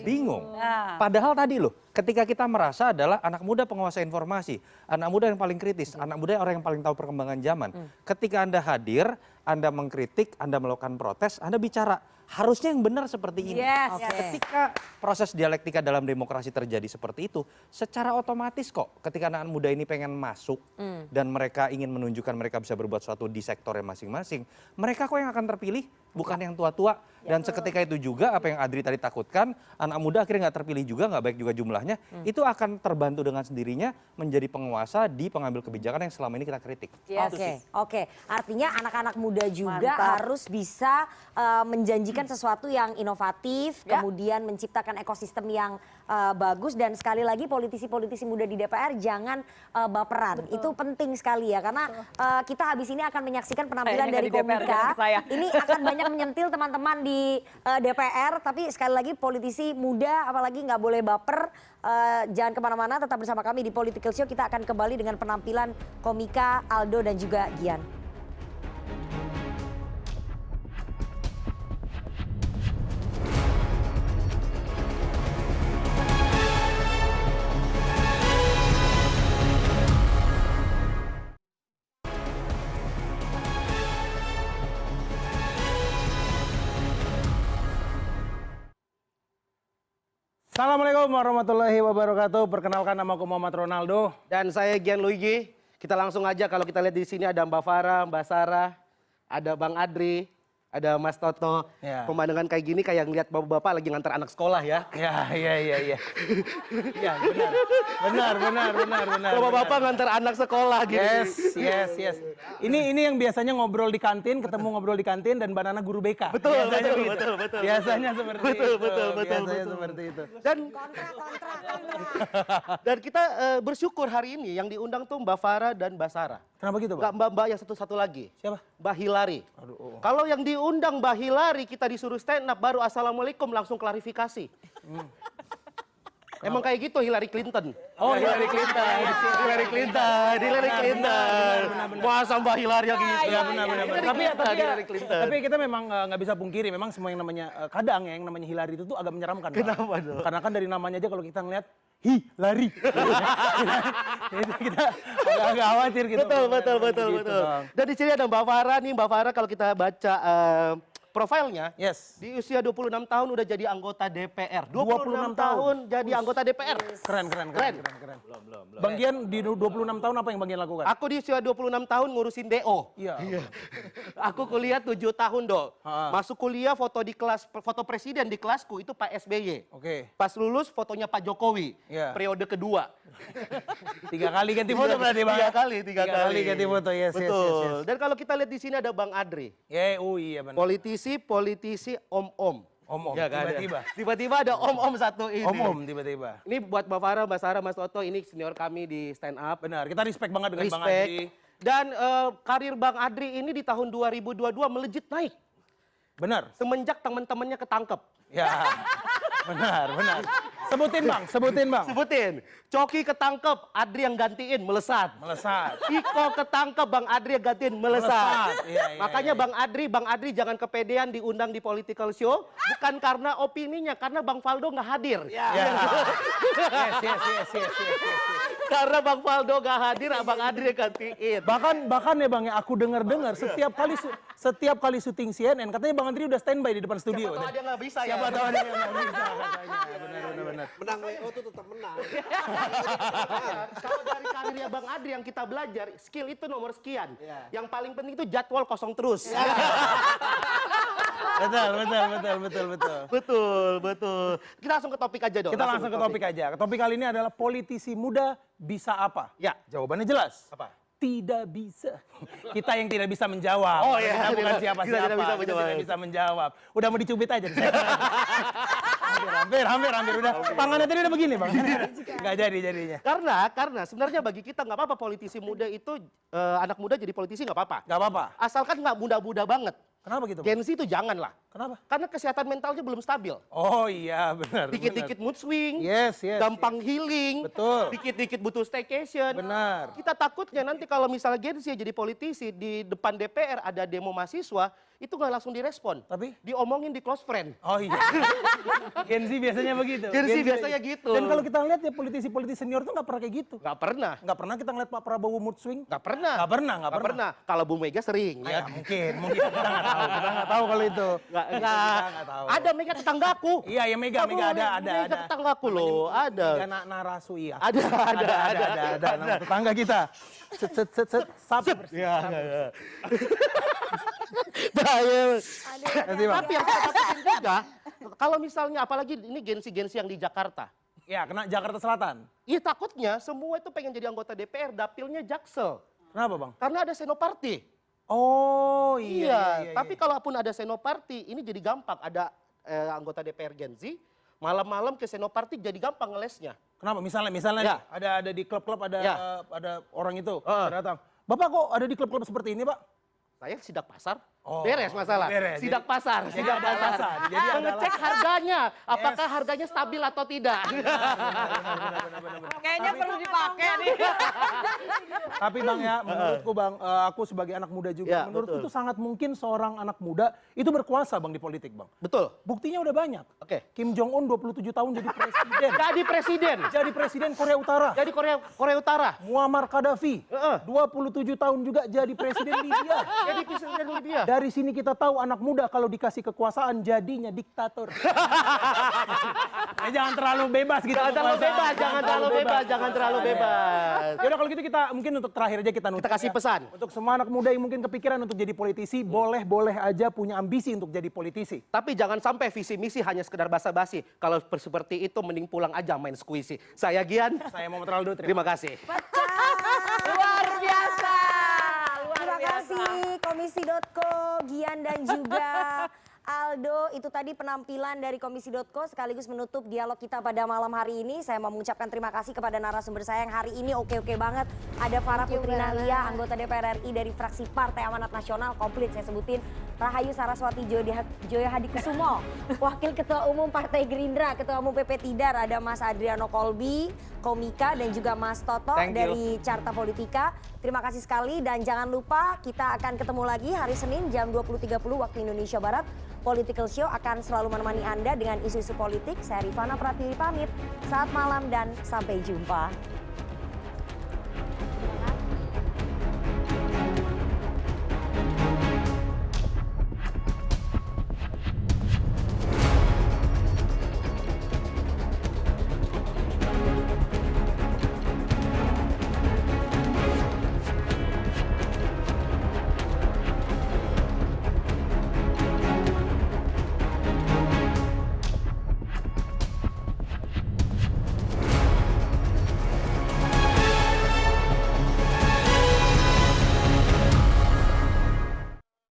Bingung. Padahal tadi loh, ketika kita merasa adalah anak muda penguasa informasi, anak muda yang paling kritis, anak muda orang yang paling tahu perkembangan zaman. Ketika Anda hadir, Anda mengkritik, Anda melakukan protes, Anda bicara. Harusnya yang benar seperti ini. Ketika proses dialektika dalam demokrasi terjadi seperti itu, secara otomatis kok ketika anak muda ini pengen masuk dan mereka ingin menunjukkan mereka bisa berbuat sesuatu di sektornya masing-masing, mereka kok yang akan terpilih, bukan yang tua-tua. Dan seketika itu juga apa yang Adri tadi takutkan, anak muda akhirnya nggak terpilih juga, nggak baik juga jumlahnya, itu akan terbantu dengan sendirinya menjadi penguasa di pengambil kebijakan yang selama ini kita kritik. Oke. Artinya anak-anak muda juga harus bisa menjanjikan sesuatu yang inovatif, kemudian menciptakan ekosistem yang bagus, dan sekali lagi politisi-politisi muda di DPR jangan baperan. Itu penting sekali ya, karena kita habis ini akan menyaksikan penampilan dari komika. Ini akan banyak menyentil teman-teman di DPR, tapi sekali lagi politisi muda apalagi nggak boleh baper. Jangan kemana-mana, tetap bersama kami di Political Show. Kita akan kembali dengan penampilan komika Aldo dan juga Gian. Assalamualaikum warahmatullahi wabarakatuh. Perkenalkan, nama aku Muhammad Ronaldo. Dan saya Gian Luigi. Kita langsung aja, kalau kita lihat di sini ada Mbak Farah, Mbak Sarah, ada Bang Adri, ada Mas Toto. Pemandangan kayak gini kayak ngeliat bapak-bapak lagi ngantar anak sekolah ya. Iya, benar. Bapak-bapak ngantar anak sekolah gitu. Yes. Ini yang biasanya ngobrol di kantin, ketemu ngobrol di kantin, dan Mbak Nana guru BK. Betul. Biasanya seperti itu. Betul. Seperti itu. Dan kita bersyukur hari ini yang diundang tuh Mbak Farah dan Mbak Sarah. Kenapa gitu, Pak? Mbak yang satu lagi. Siapa? Mbak Hilary. Kalau yang diundang Mbak Hilary, kita disuruh stand up, baru assalamualaikum langsung klarifikasi. Emang kayak gitu Hillary Clinton. Hillary Clinton. Masa Mbak Hilary gitu. Ya benar. Tapi kita memang nggak bisa pungkiri, memang semua yang namanya kadang ya, yang namanya Hillary itu tuh agak menyeramkan. Kenapa dong? Karena kan dari namanya aja kalau kita ngeliat lari. Itu kita agak khawatir gitu. Betul. Dan di sini ada Mbak Farah nih. Mbak Farah kalau kita baca profilnya, di usia 26 tahun udah jadi anggota DPR. 26 tahun jadi anggota DPR. Keren. Belum. Bang Gian di 26 tahun apa yang Bang Gian lakukan? Aku di usia 26 tahun ngurusin DO. Iya. Aku kuliah 7 tahun, Dok. Masuk kuliah foto di kelas, foto presiden di kelasku itu Pak SBY. Oke. Pas lulus fotonya Pak Jokowi. Periode kedua. 3 kali ganti foto berarti, Bang. 3 kali ganti foto. Yes. Dan kalau kita lihat di sini ada Bang Adri. Iya benar. Politisi om-om. Ya, tiba-tiba ada om-om satu ini. Om tiba-tiba. Ini buat Mbak Farah, Mbak Sarah, Mas Toto, ini senior kami di stand up. Benar, kita respect banget dengan Bang Adri. Dan karir Bang Adri ini di tahun 2022 melejit naik. Benar. Semenjak teman-temannya ketangkep. Ya, benar. Sebutin bang. Sebutin. Coki ketangkep, Adri yang gantiin, melesat. Iko ketangkep, Bang Adri yang gantiin, melesat. Iya. Makanya Bang Adri jangan kepedean diundang di political show. Bukan karena opininya, karena Bang Faldo nggak hadir. Yes. Karena Bang Faldo nggak hadir, Bang Adri yang gantiin. Bahkan ya bang, ya aku dengar setiap kali syuting CNN katanya Bang Andri udah standby di depan studio. Siapa tahu dia nggak bisa ya. Siapa tahu dia nggak bisa katanya. Benar. Menang WO tuh tetap menang. Kalau dari karirnya Bang Adri yang kita belajar, skill itu nomor sekian. Yang paling penting itu jadwal kosong terus. Betul. Kita langsung ke topik aja dong. Kita langsung ke topik aja. Topik kali ini adalah politisi muda bisa apa? Ya. Jawabannya jelas. Apa? Tidak bisa. Kita yang tidak bisa menjawab. Oh iya. Kita bukan siapa-siapa. Kita tidak bisa menjawab. Udah mau dicubit aja. Hampir. Udah. Tangannya tadi udah begini bang. Nggak jadi jadinya. Karena sebenarnya bagi kita nggak apa-apa politisi muda itu, anak muda jadi politisi nggak apa-apa. Nggak apa-apa. Asalkan nggak muda-muda banget. Kenapa gitu? Gen Z itu janganlah. Kenapa? Karena kesehatan mentalnya belum stabil. Oh iya benar. Dikit-dikit mood swing. Yes. Gampang healing. Betul. Dikit-dikit butuh staycation. Benar. Kita takutnya nanti kalau misalnya Gen Z jadi politisi di depan DPR ada demo mahasiswa, itu nggak langsung direspon. Tapi? Diomongin di close friend. Oh iya. Gen Z biasanya begitu. Gen Z biasanya gitu. Dan kalau kita lihat ya politisi senior tuh nggak pernah kayak gitu. Nggak pernah. Nggak pernah kita ngeliat Pak Prabowo mood swing. Nggak pernah. Nggak pernah. Kalau Bu Mega sering. Ya, mungkin kita nggak tahu kalau itu. Nggak tahu. Ada Mega tetanggaku. Iya ya Mega ada. Mega tetanggaku loh, ada. Mega narasu iya. Ada. Nama tetangga kita. Sapi bersih. Ya. Bahaya. Tapi yang kita takutin juga, kalau misalnya apalagi ini gensi yang di Jakarta. Ya, kena Jakarta Selatan. Iya takutnya semua itu pengen jadi anggota DPR, dapilnya Jaksel. Kenapa bang? Karena ada senoparti. Oh iya. Tapi kalaupun ada senoparti, ini jadi gampang. Ada anggota DPR Gen Z, malam-malam ke senoparti jadi gampang ngelesnya. Kenapa? Misalnya Ya. ada di klub-klub ada orang itu datang. Bapak kok ada di klub-klub seperti ini, Pak? Saya sidak pasar. Oh, beres masalah. beres. Sidak pasar. Sidak pasar. Jadi mengecek harganya, apakah harganya stabil atau tidak. Kayaknya perlu dipakai nih. Tapi Bang ya, menurutku Bang, aku sebagai anak muda juga, Ya, menurutku betul. itu sangat mungkin seorang anak muda itu berkuasa Bang di politik Bang. Betul. Buktinya udah banyak. Oke. Kim Jong Un 27 tahun jadi presiden. Jadi presiden. Jadi presiden Korea Utara. Jadi Korea Utara. Muammar Gaddafi 27 tahun juga jadi presiden Libya. Jadi presiden Libya. Dari sini kita tahu anak muda kalau dikasih kekuasaan jadinya diktator. Jangan terlalu bebas gitu. Jangan terlalu bebas, jangan terlalu bebas, jangan terlalu bebas. Yaudah kalau gitu kita mungkin untuk terakhir aja kita nutup. Kita kasih pesan. Untuk semua anak muda yang mungkin kepikiran untuk jadi politisi, boleh aja punya ambisi untuk jadi politisi. Tapi jangan sampai visi misi hanya sekedar basa-basi. Kalau seperti itu mending pulang aja main squishy. Saya Gian. Saya Muhammad Raldo. Terima kasih. Luar biasa. Terima kasih Komisi.co, Gian dan juga Aldo. Itu tadi penampilan dari Komisi.co sekaligus menutup dialog kita pada malam hari ini. Saya mau mengucapkan terima kasih kepada narasumber saya yang hari ini oke-oke banget. Ada Farah Putri Nahlia, anggota DPR RI dari fraksi Partai Amanat Nasional, komplit saya sebutin. Rahayu Saraswati Joyo Hadikusumo, Wakil Ketua Umum Partai Gerindra, Ketua Umum PP Tidar, ada Mas Adriano Kolbi, Komika, dan juga Mas Toto dari Carta Politika. Terima kasih sekali dan jangan lupa kita akan ketemu lagi hari Senin jam 20.30 waktu Indonesia Barat. Political Show akan selalu menemani Anda dengan isu-isu politik. Saya Rifana Pratiwi pamit. Saat malam dan sampai jumpa.